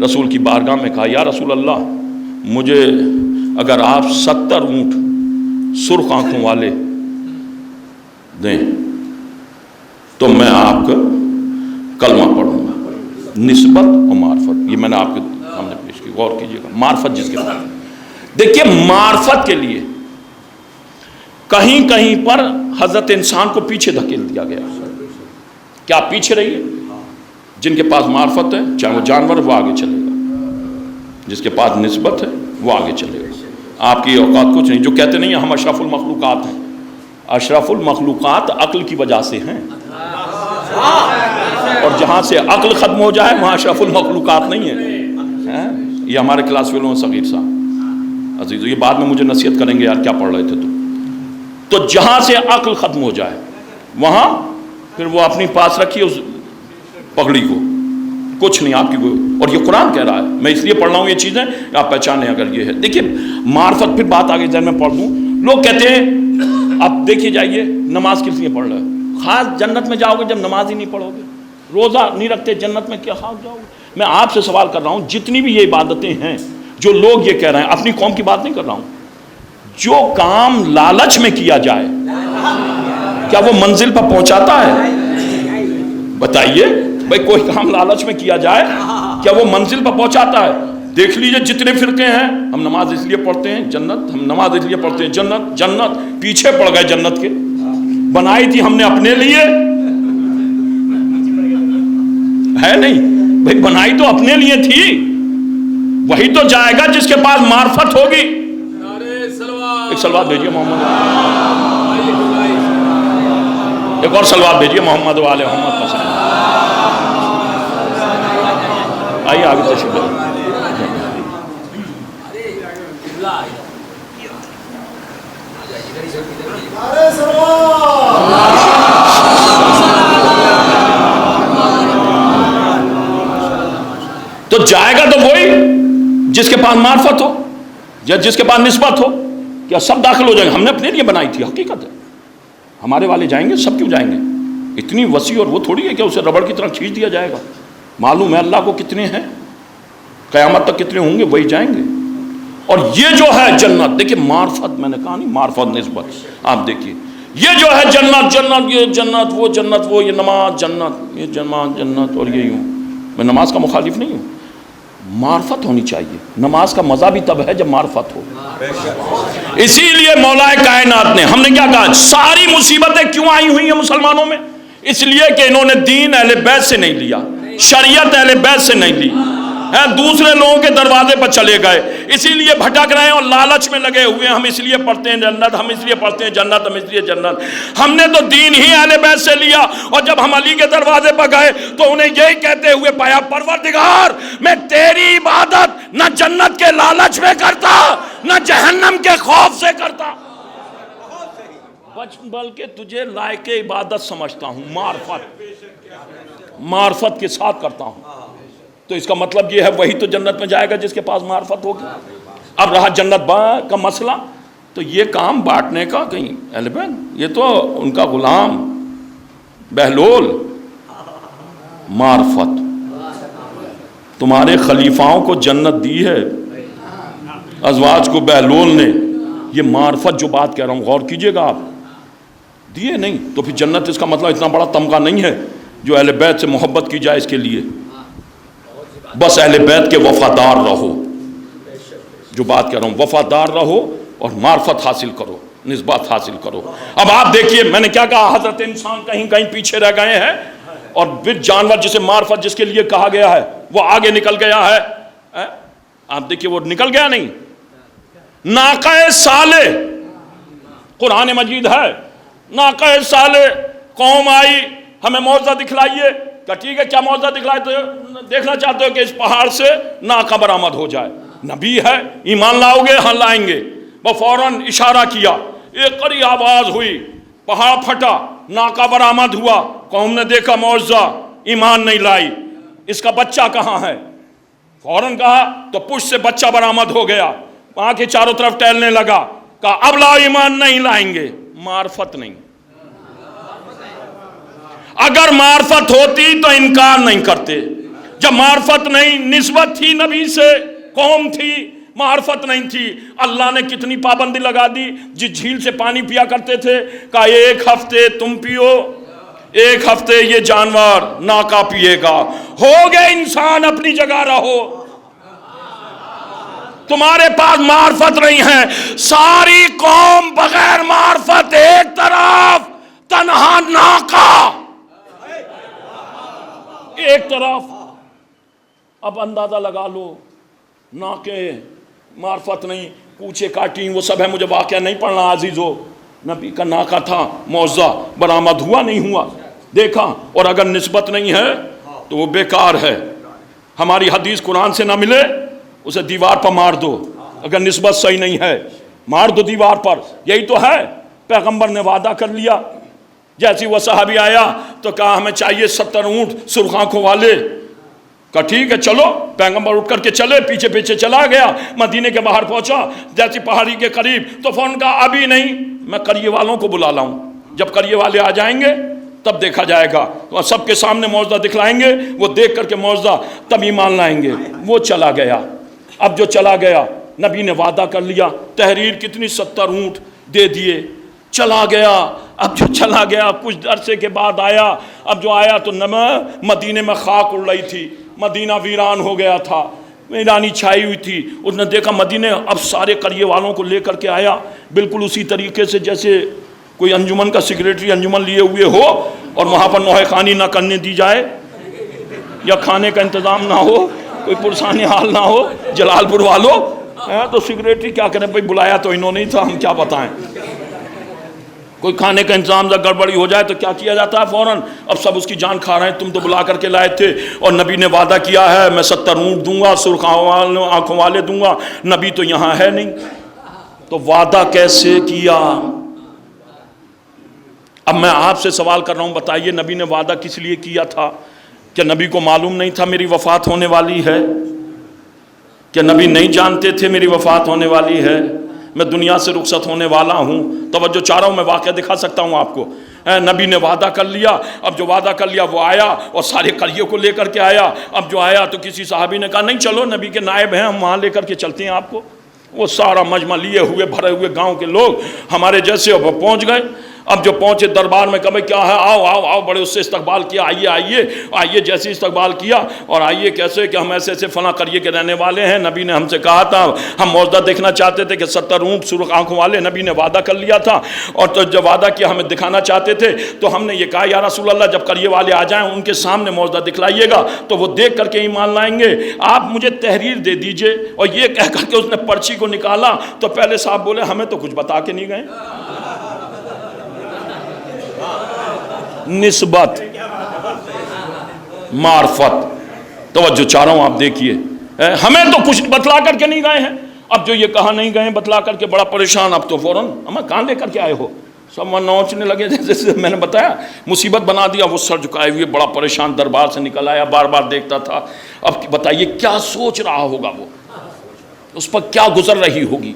رسول کی بارگاہ میں کہا، یا رسول اللہ، مجھے اگر آپ 70 اونٹ سرخ آنکھوں والے دیں تو میں آپ کا کلمہ پڑھوں گا۔ نسبت اور معرفت، یہ میں نے آپ کے سامنے پیش کی، غور کیجئے گا۔ معرفت جس کے پاس، دیکھیے معرفت کے لیے کہیں کہیں پر حضرت انسان کو پیچھے دھکیل دیا گیا۔ کیا آپ پیچھے رہیے؟ جن کے پاس معرفت ہے، چاہے وہ جانور، وہ آگے چلے گا، جس کے پاس نسبت ہے وہ آگے چلے گا۔ آپ کی اوقات کچھ نہیں۔ جو کہتے نہیں ہیں ہم اشرف المخلوقات ہیں، اشرف المخلوقات عقل کی وجہ سے ہیں۔ اور جہاں سے عقل ختم ہو جائے وہاں اشرف المخلوقات نہیں ہے. یہ ہمارے کلاس فیلو ہیں صغیر صاحب عزیزو، یہ بعد میں مجھے نصیحت کریں گے یار کیا پڑھ رہے تھے تو جہاں سے عقل ختم ہو جائے وہاں پھر وہ اپنی پاس رکھی اس پگڑی کو، کچھ نہیں آپ کی کوئی. اور یہ قرآن کہہ رہا ہے، میں اس لیے پڑھ رہا ہوں یہ چیزیں آپ پہچانیں اگر یہ ہے. دیکھیے معرفت، پھر بات آگے ذہن میں پڑھ دوں. لوگ کہتے ہیں اب دیکھیے جائیے نماز کس لیے پڑھ رہے ہیں؟ خاص جنت میں جاؤ گے جب نماز ہی نہیں پڑھو گے، روزہ نہیں رکھتے جنت میں کیا خاص جاؤ گے؟ میں آپ سے سوال کر رہا ہوں جتنی بھی یہ عبادتیں ہیں جو لوگ یہ کہہ رہے ہیں، اپنی قوم کی بات نہیں کر رہا ہوں، جو کام لالچ میں کیا جائے کیا وہ منزل پر پہنچاتا ہے؟ بتائیے بھائی، کوئی کام لالچ میں کیا جائے کیا وہ منزل پر پہنچاتا ہے؟ دیکھ لیجئے جتنے فرقے ہیں، ہم نماز اس لیے پڑھتے ہیں جنت، ہم نماز اس لیے پڑھتے ہیں جنت، جنت پیچھے پڑ گئے جنت کے. بنائی تھی ہم نے اپنے لیے ہے نہیں بھائی، بنائی تو اپنے لیے تھی. وہی تو جائے گا جس کے پاس معرفت ہوگی. ایک سلوات بھیجیے محمد، ایک اور سلوات بھیجیے محمد والے محمد پسند. آئیے آگے تشریف لائیے. تو جائے گا تو وہی جس کے پاس معرفت ہو یا جس کے پاس نسبت ہو. کیا سب داخل ہو جائیں گے؟ ہم نے اپنے لیے بنائی تھی، حقیقت ہے. ہمارے والے جائیں گے، سب کیوں جائیں گے؟ اتنی وسیع اور وہ تھوڑی ہے کہ اسے ربڑ کی طرح کھینچ دیا جائے گا. معلوم ہے اللہ کو کتنے ہیں، قیامت تک کتنے ہوں گے، وہی جائیں گے. اور یہ جو ہے جنت، دیکھیں معرفت، میں نے کہا نہیں معرفت نسبت، آپ دیکھیے یہ جو ہے جنت، جنت یہ جنت، وہ یہ نماز جنت، یہ جنت جنت، اور یہ یوں. میں نماز کا مخالف نہیں ہوں، معرفت ہونی چاہیے. نماز کا مزہ بھی تب ہے جب معرفت ہو. اسی لیے مولا کائنات نے، ہم نے کیا کہا، ساری مصیبتیں کیوں آئی ہوئی ہیں مسلمانوں میں؟ اس لیے کہ انہوں نے دین اہل بیت سے نہیں لیا، شریعت اہل بیت سے نہیں لی، دوسرے لوگوں کے دروازے پر چلے گئے. اسی لیے بھٹک رہے ہیں اور لالچ میں لگے ہوئے ہیں. ہم اس لیے پڑھتے ہیں جنت، ہم اس لیے پڑھتے ہیں جنت، ہم اس لیے جنت. ہم نے تو دین ہی اہل بیت سے لیا، اور جب ہم علی کے دروازے پر گئے تو انہیں یہی کہتے ہوئے پایا، پروردگار میں تیری عبادت نہ جنت کے لالچ میں کرتا نہ جہنم کے خوف سے کرتا، بلکہ تجھے لائق عبادت سمجھتا ہوں، معرفت کے ساتھ کرتا ہوں. تو اس کا مطلب یہ ہے وہی تو جنت میں جائے گا جس کے پاس معرفت ہوگی. اب رہا جنت کا مسئلہ، تو یہ کام بانٹنے کا کہیں اہل بیت، یہ تو ان کا غلام بہلول. معرفت تمہارے خلیفاؤں کو جنت دی ہے، ازواج کو بہلول نے. یہ معرفت جو بات کہہ رہا ہوں غور کیجئے گا، آپ دیے نہیں تو پھر جنت اس کا مطلب اتنا بڑا تمغہ نہیں ہے جو اہل بیت سے محبت کی جائے اس کے لیے. بس اہل بیت کے وفادار رہو، جو بات کہہ رہا ہوں وفادار رہو اور معرفت حاصل کرو، نسبت حاصل کرو. اب آپ دیکھیے میں نے کیا کہا، حضرت انسان کہیں کہیں پیچھے رہ گئے ہیں، اور پھر جانور جسے معرفت جس کے لیے کہا گیا ہے وہ آگے نکل گیا ہے. آپ دیکھیے وہ نکل گیا نہیں. ناقہ صالح قرآن مجید ہے، ناقہ صالح قوم آئی، ہمیں معجزہ دکھلائیے. کہ ٹھیک ہے، کیا معجزہ دکھلائے؟ تو دیکھنا چاہتے ہو کہ اس پہاڑ سے ناقہ برآمد ہو جائے. نبی ہے، ایمان لاؤ گے؟ ہاں لائیں گے. وہ فوراً اشارہ کیا، ایک قری آواز ہوئی، پہاڑ پھٹا، ناقہ برآمد ہوا. قوم نے دیکھا معجزہ، ایمان نہیں لائی. اس کا بچہ کہاں ہے؟ فوراً کہا تو پشت سے بچہ برآمد ہو گیا. وہاں کے چاروں طرف ٹہلنے لگا، کہا اب لاؤ، ایمان نہیں لائیں گے. معرفت نہیں. اگر معرفت ہوتی تو انکار نہیں کرتے. جب معرفت نہیں، نسبت تھی نبی سے، قوم تھی، معرفت نہیں تھی. اللہ نے کتنی پابندی لگا دی. جس جھیل سے پانی پیا کرتے تھے کہا ایک ہفتے تم پیو، ایک ہفتے یہ جانور ناقہ پیے گا. ہو گئے انسان اپنی جگہ رہو. تمہارے پاس معرفت نہیں ہے. ساری قوم بغیر معرفت ایک طرف، تنہا ناقہ ایک طرف. اب اندازہ لگا لو، ناقے معرفت نہیں، پوچھے کاٹی، وہ سب ہے، مجھے واقعہ نہیں پڑھنا عزیزو. نبی کا ناقہ تھا، معجزہ برآمد ہوا نہیں ہوا؟ دیکھا، اور اگر نسبت نہیں ہے تو وہ بیکار ہے. ہماری حدیث قرآن سے نہ ملے اسے دیوار پر مار دو. اگر نسبت صحیح نہیں ہے مار دو دیوار پر. یہی تو ہے، پیغمبر نے وعدہ کر لیا. جیسے وہ صحابی آیا تو کہا ہمیں چاہیے 70 اونٹ سرخ آنکھوں والے. کہا ٹھیک ہے چلو. پیغمبر اٹھ کر کے چلے، پیچھے پیچھے چلا گیا. مدینے کے باہر پہنچا، جیسی پہاڑی کے قریب تو فوراً کہا ابھی نہیں، میں قریے والوں کو بلا لاؤں. جب قریے والے آ جائیں گے تب دیکھا جائے گا. تو سب کے سامنے معجزہ دکھلائیں گے، وہ دیکھ کر کے معجزہ تب ایمان لائیں گے. وہ چلا گیا. اب جو چلا گیا، نبی نے وعدہ کر لیا، تحریر کتنی 70 اونٹ دے دیے. چلا گیا. اب جو چلا گیا کچھ عرصے کے بعد آیا. اب جو آیا تو مدینے میں خاک اڑ رہی تھی، مدینہ ویران ہو گیا تھا، ویرانی چھائی ہوئی تھی. اس نے دیکھا مدینے، اب سارے قریے والوں کو لے کر کے آیا، بالکل اسی طریقے سے جیسے کوئی انجمن کا سیکریٹری انجمن لیے ہوئے ہو اور وہاں پر نوحہ خوانی نہ کرنے دی جائے یا کھانے کا انتظام نہ ہو، کوئی پرسانی حال نہ ہو. جلال پور والوں تو سیکریٹری کیا کریں بھائی، بلایا تو انہوں نے تھا، ہم کیا بتائیں. کوئی کھانے کا انتظام جب گڑبڑی ہو جائے تو کیا کیا جاتا ہے فوراً، اب سب اس کی جان کھا رہے ہیں، تم تو بلا کر کے لائے تھے اور نبی نے وعدہ کیا ہے میں 70 اونٹ دوں گا، سرخ آنکھوں والے دوں گا. نبی تو یہاں ہے نہیں، تو وعدہ کیسے کیا؟ اب میں آپ سے سوال کر رہا ہوں، بتائیے نبی نے وعدہ کس لیے کیا تھا؟ کہ نبی کو معلوم نہیں تھا میری وفات ہونے والی ہے؟ کہ نبی نہیں جانتے تھے میری وفات ہونے والی ہے، میں دنیا سے رخصت ہونے والا ہوں؟ توجہ چاہ رہا ہوں، میں واقعہ دکھا سکتا ہوں آپ کو. نبی نے وعدہ کر لیا. اب جو وعدہ کر لیا وہ آیا اور سارے قریوں کو لے کر کے آیا. اب جو آیا تو کسی صحابی نے کہا نہیں چلو نبی کے نائب ہیں، ہم وہاں لے کر کے چلتے ہیں آپ کو. وہ سارا مجمع لیے ہوئے بھرے ہوئے گاؤں کے لوگ ہمارے جیسے پہنچ گئے. اب جو پہنچے دربار میں، کہا کیا ہے، آؤ آؤ آؤ، بڑے اس سے استقبال کیا، آئیے آئیے آئیے. جیسے استقبال کیا اور آئیے کیسے کہ ہم ایسے ایسے فلاں قریے کے رہنے والے ہیں. نبی نے ہم سے کہا تھا، ہم معجزہ دیکھنا چاہتے تھے کہ 70 اونٹ سرخ آنکھوں والے، نبی نے وعدہ کر لیا تھا اور تو جب وعدہ کیا ہمیں دکھانا چاہتے تھے تو ہم نے یہ کہا یا رسول اللہ جب قریے والے آ جائیں ان کے سامنے معجزہ دکھلائیے گا تو وہ دیکھ کر کے ایمان لائیں گے. آپ مجھے تحریر دے دیجئے. اور یہ کہہ کر کے اس نے پرچی کو نکالا تو پہلے صاحب بولے ہمیں تو کچھ بتا کے نہیں گئے. نسبت، معرفت. توجہ چاہ رہا ہوں آپ دیکھیے، ہمیں تو کچھ بتلا کر کے نہیں گئے ہیں. اب جو یہ کہا نہیں گئے بتلا کر کے بڑا پریشان. اب تو فوراً ہمیں کہاں لے کر کے آئے ہو؟ سب وہاں نوچنے لگے جیسے میں نے بتایا، مصیبت بنا دیا. وہ سر جھکائے ہوئے بڑا پریشان دربار سے نکل آیا، بار بار دیکھتا تھا. اب بتائیے کیا سوچ رہا ہوگا، وہ اس پر کیا گزر رہی ہوگی.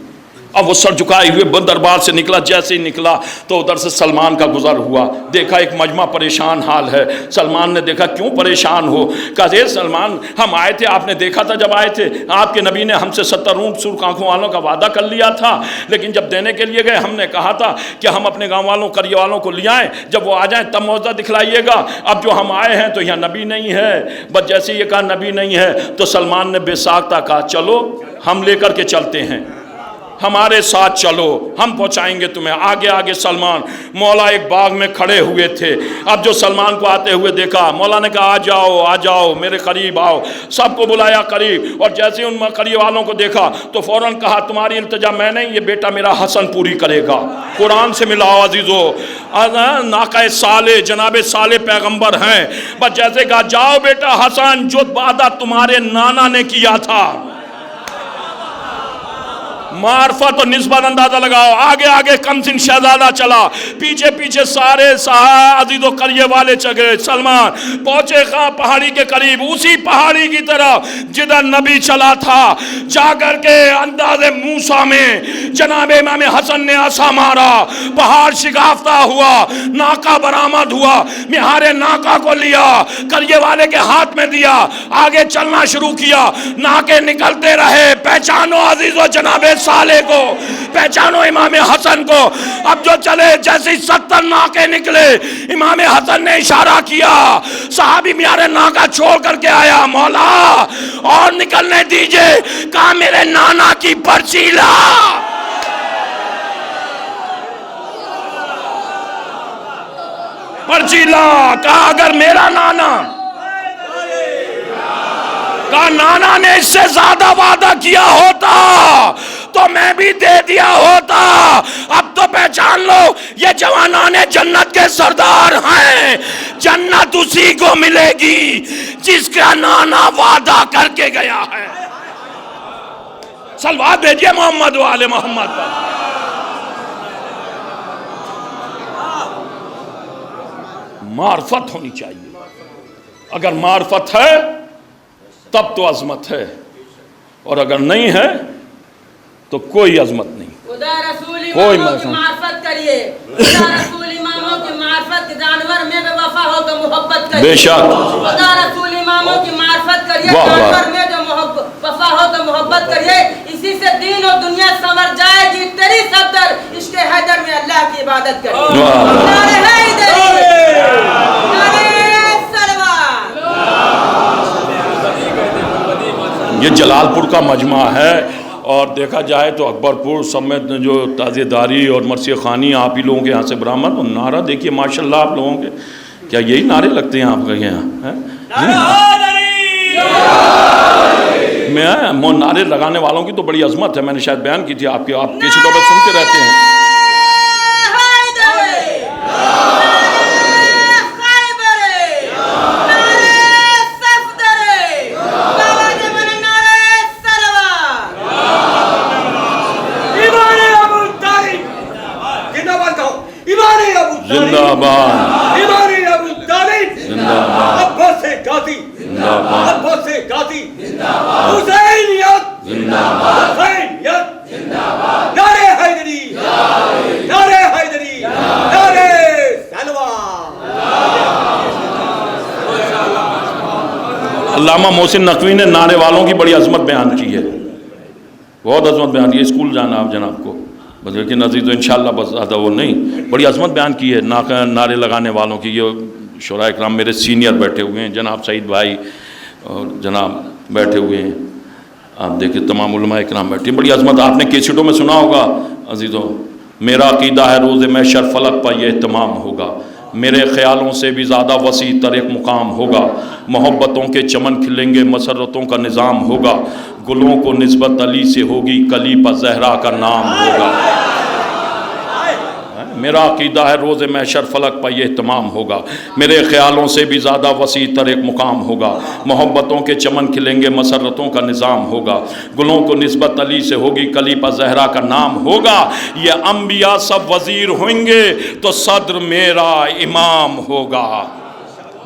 اب وہ سر جھکائے ہوئے دربار سے نکلا. جیسے ہی نکلا تو ادھر سے سلمان کا گزر ہوا. دیکھا ایک مجمع پریشان حال ہے. سلمان نے دیکھا کیوں پریشان ہو؟ کہا اے سلمان ہم آئے تھے، آپ نے دیکھا تھا جب آئے تھے آپ کے نبی نے ہم سے 70 اونٹ سرخ آنکھوں والوں کا وعدہ کر لیا تھا، لیکن جب دینے کے لیے گئے ہم نے کہا تھا کہ ہم اپنے گاؤں والوں قریے والوں کو لے آئیں، جب وہ آ جائیں تب معجزہ دکھلائیے گا. اب جو ہم آئے ہیں تو یہاں نبی نہیں ہے. بس جیسے یہ کہا نبی نہیں ہے تو سلمان نے بے ساختہ کہا چلو ہم لے کر کے چلتے ہیں، ہمارے ساتھ چلو، ہم پہنچائیں گے تمہیں. آگے آگے سلمان. مولا ایک باغ میں کھڑے ہوئے تھے. اب جو سلمان کو آتے ہوئے دیکھا، مولا نے کہا آ جاؤ میرے قریب آؤ. سب کو بلایا قریب اور جیسے ان قریب والوں کو دیکھا تو فوراً کہا تمہاری التجا میں نہیں، یہ بیٹا میرا حسن پوری کرے گا. قرآن سے ملاؤ عزیزو، ناقہ صالح جناب صالح پیغمبر ہیں. بس جیسے کہا جاؤ بیٹا حسن، جو وعدہ تمہارے نانا نے کیا تھا. معرفت اور نسبت اندازہ لگاؤ. آگے آگے کمسن شہزادہ چلا، پیچھے پیچھے سارے عزیز و قریے والے چگے. سلمان پہنچے خواہ پہاڑی کے قریب، اسی پہاڑی کی طرف جدھر نبی چلا تھا. جا کر کے انداز موسیٰ میں جناب امام حسن نے عصا مارا، پہاڑ شگافتہ ہوا، ناکہ برآمد ہوا. مہار ناکہ کو لیا، قریے والے کے ہاتھ میں دیا، آگے چلنا شروع کیا. ناکے نکلتے رہے. پہچانو عزیز و جناب صالح کو، پہچانو امام حسن کو. اب جو چلے جیسے 70 ناکے نکلے، امام حسن نے اشارہ کیا. صحابی میارے ناکہ چھوڑ کر کے آیا، مولا اور نکلنے دیجئے. کہا میرے نانا کی پرچی لا. پرچی لا. کہا اگر میرا نانا، کہا نانا نے اس سے زیادہ وعدہ کیا ہوتا تو میں بھی دے دیا ہوتا. اب تو پہچان لو یہ جوانان جنت کے سردار ہیں. جنت اسی کو ملے گی جس کا نانا وعدہ کر کے گیا ہے. صلوات بھیجئے محمد و آل محمد پر. معرفت ہونی چاہیے. اگر معرفت ہے تب تو عظمت ہے، اور اگر نہیں ہے تو کوئی عظمت نہیں. خدا رسول اماموں کی معرفت کریے. خدا رسول اماموں کی معرفت. جانور میں بے وفا ہو تو محبت کریے. بے شک. خدا رسول اماموں کی معرفت کریے. جانور میں جو وفا ہو تو محبت کریے. اسی سے دین اور دنیا سنور جائے گی. تیری صدر عشق حیدر میں اللہ کی عبادت کریے. نعرہ حیدری، نعرہ سلوات. یہ جلال پور کا مجمع ہے، اور دیکھا جائے تو اکبر پور سمیت جو تازے داری اور مرثیہ خوانی آپ ہی لوگوں کے یہاں سے برآمد. اور نعرہ دیکھیے ماشاءاللہ آپ لوگوں کے، کیا یہی نعرے لگتے ہیں آپ کے یہاں؟ میں نعرے لگانے والوں کی تو بڑی عظمت ہے. میں نے شاید بیان کی تھی آپ کیسٹوں پہ سنتے رہتے ہیں. زندہ باد امام ابو طالب زندہ باد. عباس غازی زندہ باد. عباس غازی حسینیت زندہ باد. حسینیت زندہ باد. نعرہ حیدری، نعرہ حیدری، نعرہ سلوات. علامہ محسن نقوی نے نعرے والوں کی بڑی عظمت بیان کی ہے، بہت عظمت بیان کی ہے. اسکول جانا آپ جناب کو بس، لیکن عزیز تو انشاءاللہ بس زیادہ وہ نہیں، بڑی عظمت بیان کی ہے نعرے لگانے والوں کی. یہ شورا اکرام میرے سینئر بیٹھے ہوئے ہیں، جناب سعید بھائی اور جناب بیٹھے ہوئے ہیں. آپ دیکھیں تمام علماء اکرام بیٹھے ہیں. بڑی عظمت. آپ نے کیسٹوں میں سنا ہوگا عزیزوں، میرا عقیدہ ہے روز محشر فلک پر یہ اہتمام ہوگا، میرے خیالوں سے بھی زیادہ وسیع تر ایک مقام ہوگا، محبتوں کے چمن کھلیں گے، مسرتوں کا نظام ہوگا، گلوں کو نسبت علی سے ہوگی، کلی پر زہرا کا نام ہوگا. میرا عقیدہ ہے روز محشر فلک پر یہ اہتمام ہوگا، میرے خیالوں سے بھی زیادہ وسیع تر ایک مقام ہوگا، محبتوں کے چمن کھلیں گے، مسرتوں کا نظام ہوگا، گلوں کو نسبت علی سے ہوگی، کلی پر زہرا کا نام ہوگا. یہ انبیاء سب وزیر ہوئیں گے تو صدر میرا امام ہوگا.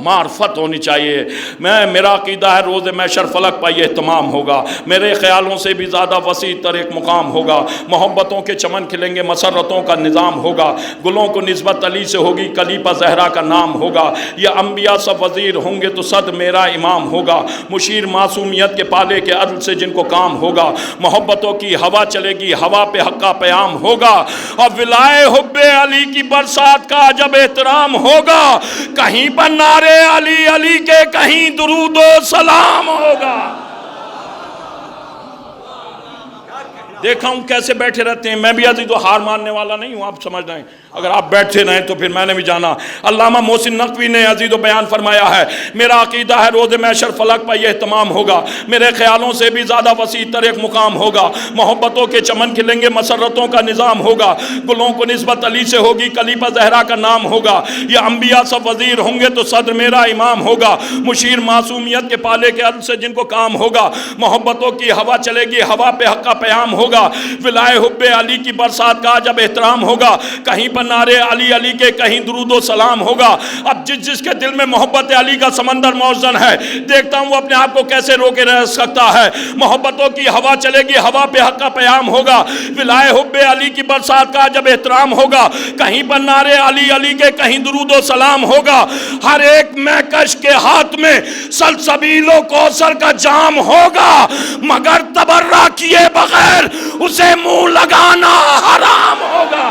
معرفت ہونی چاہیے. میرا عقیدہ ہے روز محشر فلک پر یہ اہتمام ہوگا، میرے خیالوں سے بھی زیادہ وسیع تر ایک مقام ہوگا، محبتوں کے چمن کھلیں گے، مسرتوں کا نظام ہوگا، گلوں کو نسبت علی سے ہوگی، کلی پر زہرا کا نام ہوگا. یہ انبیاء سب وزیر ہوں گے تو صد میرا امام ہوگا، مشیر معصومیت کے پالے کے عدل سے جن کو کام ہوگا، محبتوں کی ہوا چلے گی، ہوا پہ حق کا پیام ہوگا، اور ولائے حب علی کی برسات کا عجب احترام ہوگا. کہیں پر نعرے علی علی کے، کہیں درود و سلام ہوگا. دیکھا ہوں کیسے بیٹھے رہتے ہیں. میں بھی عزیز تو ہار ماننے والا نہیں ہوں، آپ سمجھ رہے ہیں. اگر آپ بیٹھے رہیں تو پھر میں نے بھی جانا. علامہ محسن نقوی نے عزیز و بیان فرمایا ہے، میرا عقیدہ ہے روز محشر فلک پر یہ اہتمام ہوگا، میرے خیالوں سے بھی زیادہ وسیع تر ایک مقام ہوگا، محبتوں کے چمن کھلیں گے، مسرتوں کا نظام ہوگا، گلوں کو نسبت علی سے ہوگی، کلی پر زہرا کا نام ہوگا. یہ انبیاء سب وزیر ہوں گے تو صدر میرا امام ہوگا، مشیر معصومیت کے پالے کے عدل سے جن کو کام ہوگا، محبتوں کی ہوا چلے گی، ہوا پہ حق کا پیام ہوگا. ولائے حب علی کی برسات کا جب احترام ہوگا، کہیں پر نعرے علی علی کے، کہیں درود و سلام ہوگا. اب جس کے دل میں محبت علی کا سمندر موزن ہے، دیکھتا ہوں وہ اپنے آپ کو کیسے روکے رہ سکتا ہے. محبتوں کی ہوا چلے گی، ہوا پہ حق کا پیام ہوگا. ولائے حب علی کی برسات کا جب احترام ہوگا، کہیں پر نعرے علی علی کے، کہیں درود و سلام ہوگا. ہر ایک مہکش کے ہاتھ میں سلسبیل و کوثر کا جام ہوگا، مگر تبرہ کیے بغیر اسے منہ لگانا حرام ہوگا.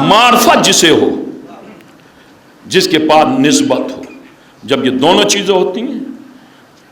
معرفت جسے ہو، جس کے پاس نسبت ہو، جب یہ دونوں چیزیں ہوتی ہیں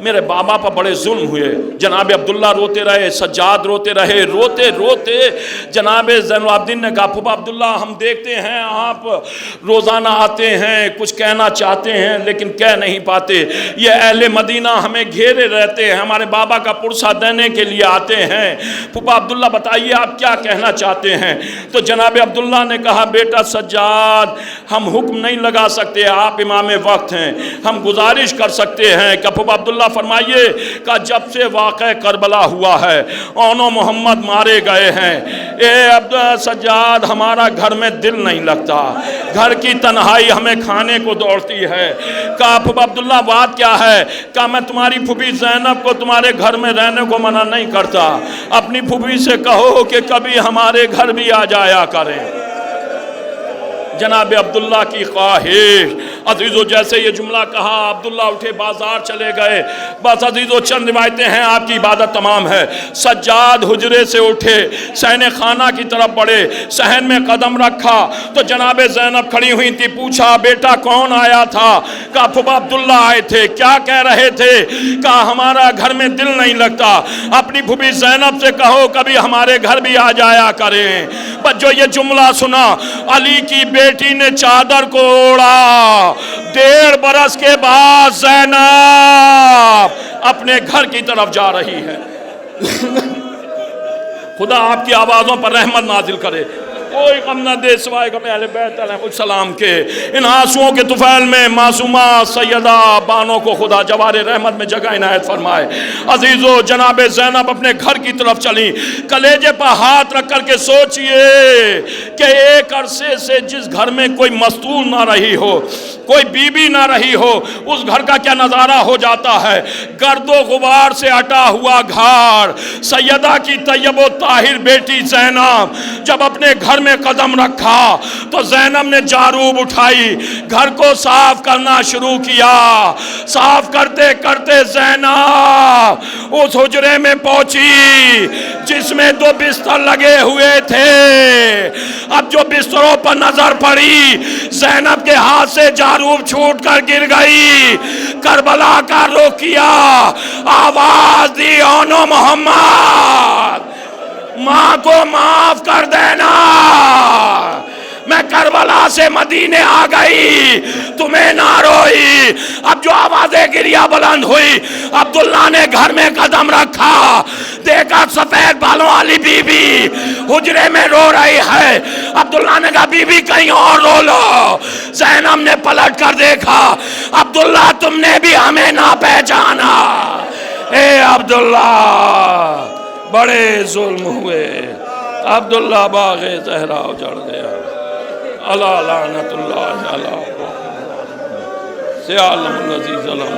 میرے بابا پر بڑے ظلم ہوئے. جناب عبداللہ روتے رہے, سجاد روتے رہے. روتے روتے جناب زین العابدین نے کہا پھوپھا عبداللہ ہم دیکھتے ہیں آپ روزانہ آتے ہیں, کچھ کہنا چاہتے ہیں لیکن کہہ نہیں پاتے. یہ اہل مدینہ ہمیں گھیرے رہتے ہیں, ہمارے بابا کا پرسہ دینے کے لیے آتے ہیں. پھوپھا عبداللہ بتائیے آپ کیا کہنا چاہتے ہیں؟ تو جناب عبداللہ نے کہا بیٹا سجاد ہم حکم نہیں لگا سکتے, آپ امام وقت ہیں, ہم گزارش کر سکتے ہیں کہ پھوپھا عبداللہ فرمائیے کہ جب سے واقعہ کربلا ہوا ہے, اونو محمد مارے گئے ہیں, اے سجاد ہمارا گھر میں دل نہیں لگتا, گھر کی تنہائی ہمیں کھانے کو دوڑتی ہے. کہا پھوپھا عبداللہ بات کیا ہے؟ کہا میں تمہاری پھوپھی زینب کو تمہارے گھر میں رہنے کو منع نہیں کرتا, اپنی پھوپھی سے کہو کہ کبھی ہمارے گھر بھی آ جایا کریں. جناب عبداللہ کی خواہش. عزیزو جیسے یہ جملہ کہا عبداللہ اٹھے بازار چلے گئے. بس عزیزو چند روایتیں ہیں, آپ کی عبادت تمام ہے. سجاد حجرے سے اٹھے, صحن خانہ کی طرف بڑھے, صحن میں قدم رکھا تو جناب زینب کھڑی ہوئی تھی. پوچھا بیٹا کون آیا تھا؟ کہا پھوپھا عبداللہ آئے تھے. کیا کہہ رہے تھے؟ کہا ہمارا گھر میں دل نہیں لگتا, اپنی پھوپھی زینب سے کہو کبھی ہمارے گھر بھی آ جایا کریں. بس جو یہ جملہ سنا, علی کی بیٹی نے چادر کو اوڑا. 1.5 برس کے بعد زینب اپنے گھر کی طرف جا رہی ہے. خدا آپ کی آوازوں پر رحمت نازل کرے. کوئی غم نہ دے سوائے غم اہل بیت علیہ السلام کے. ان آنسوؤں کے طفیل میں معصومہ سیدہ بانوں کو خدا جوار رحمت میں جگہ عنایت فرمائے. عزیزو جناب زینب اپنے گھر کی طرف چلی. کلیجے پر ہاتھ رکھ کر کے سوچئے کہ ایک عرصے سے جس گھر میں کوئی مستور نہ رہی ہو, کوئی بیوی نہ رہی ہو, اس گھر کا کیا نظارہ ہو جاتا ہے. گرد و غبار سے اٹا ہوا گھر. سیدہ کی طیب و طاہر بیٹی زینب جب اپنے گھر میں قدم رکھا تو زینب نے جاروب اٹھائی, گھر کو صاف کرنا شروع کیا. صاف کرتے کرتے زینب اس حجرے میں پہنچی جس میں 2 بستر لگے ہوئے تھے. اب جو بستروں پر نظر پڑی, زینب کے ہاتھ سے جاروب چھوٹ کر گر گئی. کربلا کا رخ کیا, آواز دی اونو محمد ماں کو معاف کر دینا, میں کربلا سے مدینے آ گئی, تمہیں نہ روئی. اب جو آوازیں گریہ بلند ہوئی, عبداللہ نے گھر میں قدم رکھا, دیکھا سفید بالوں والی بی بی حجرے میں رو رہی ہے. عبداللہ نے کہا بی بی کہیں اور رو لو. زینب نے پلٹ کر دیکھا, عبداللہ تم نے بھی ہمیں نہ پہچانا. اے عبداللہ بڑے ظلم ہوئے. عبداللہ باغ زہرا اجڑ گیا. اللہ لعنت اللہ علیہ سیالم الذی ظلم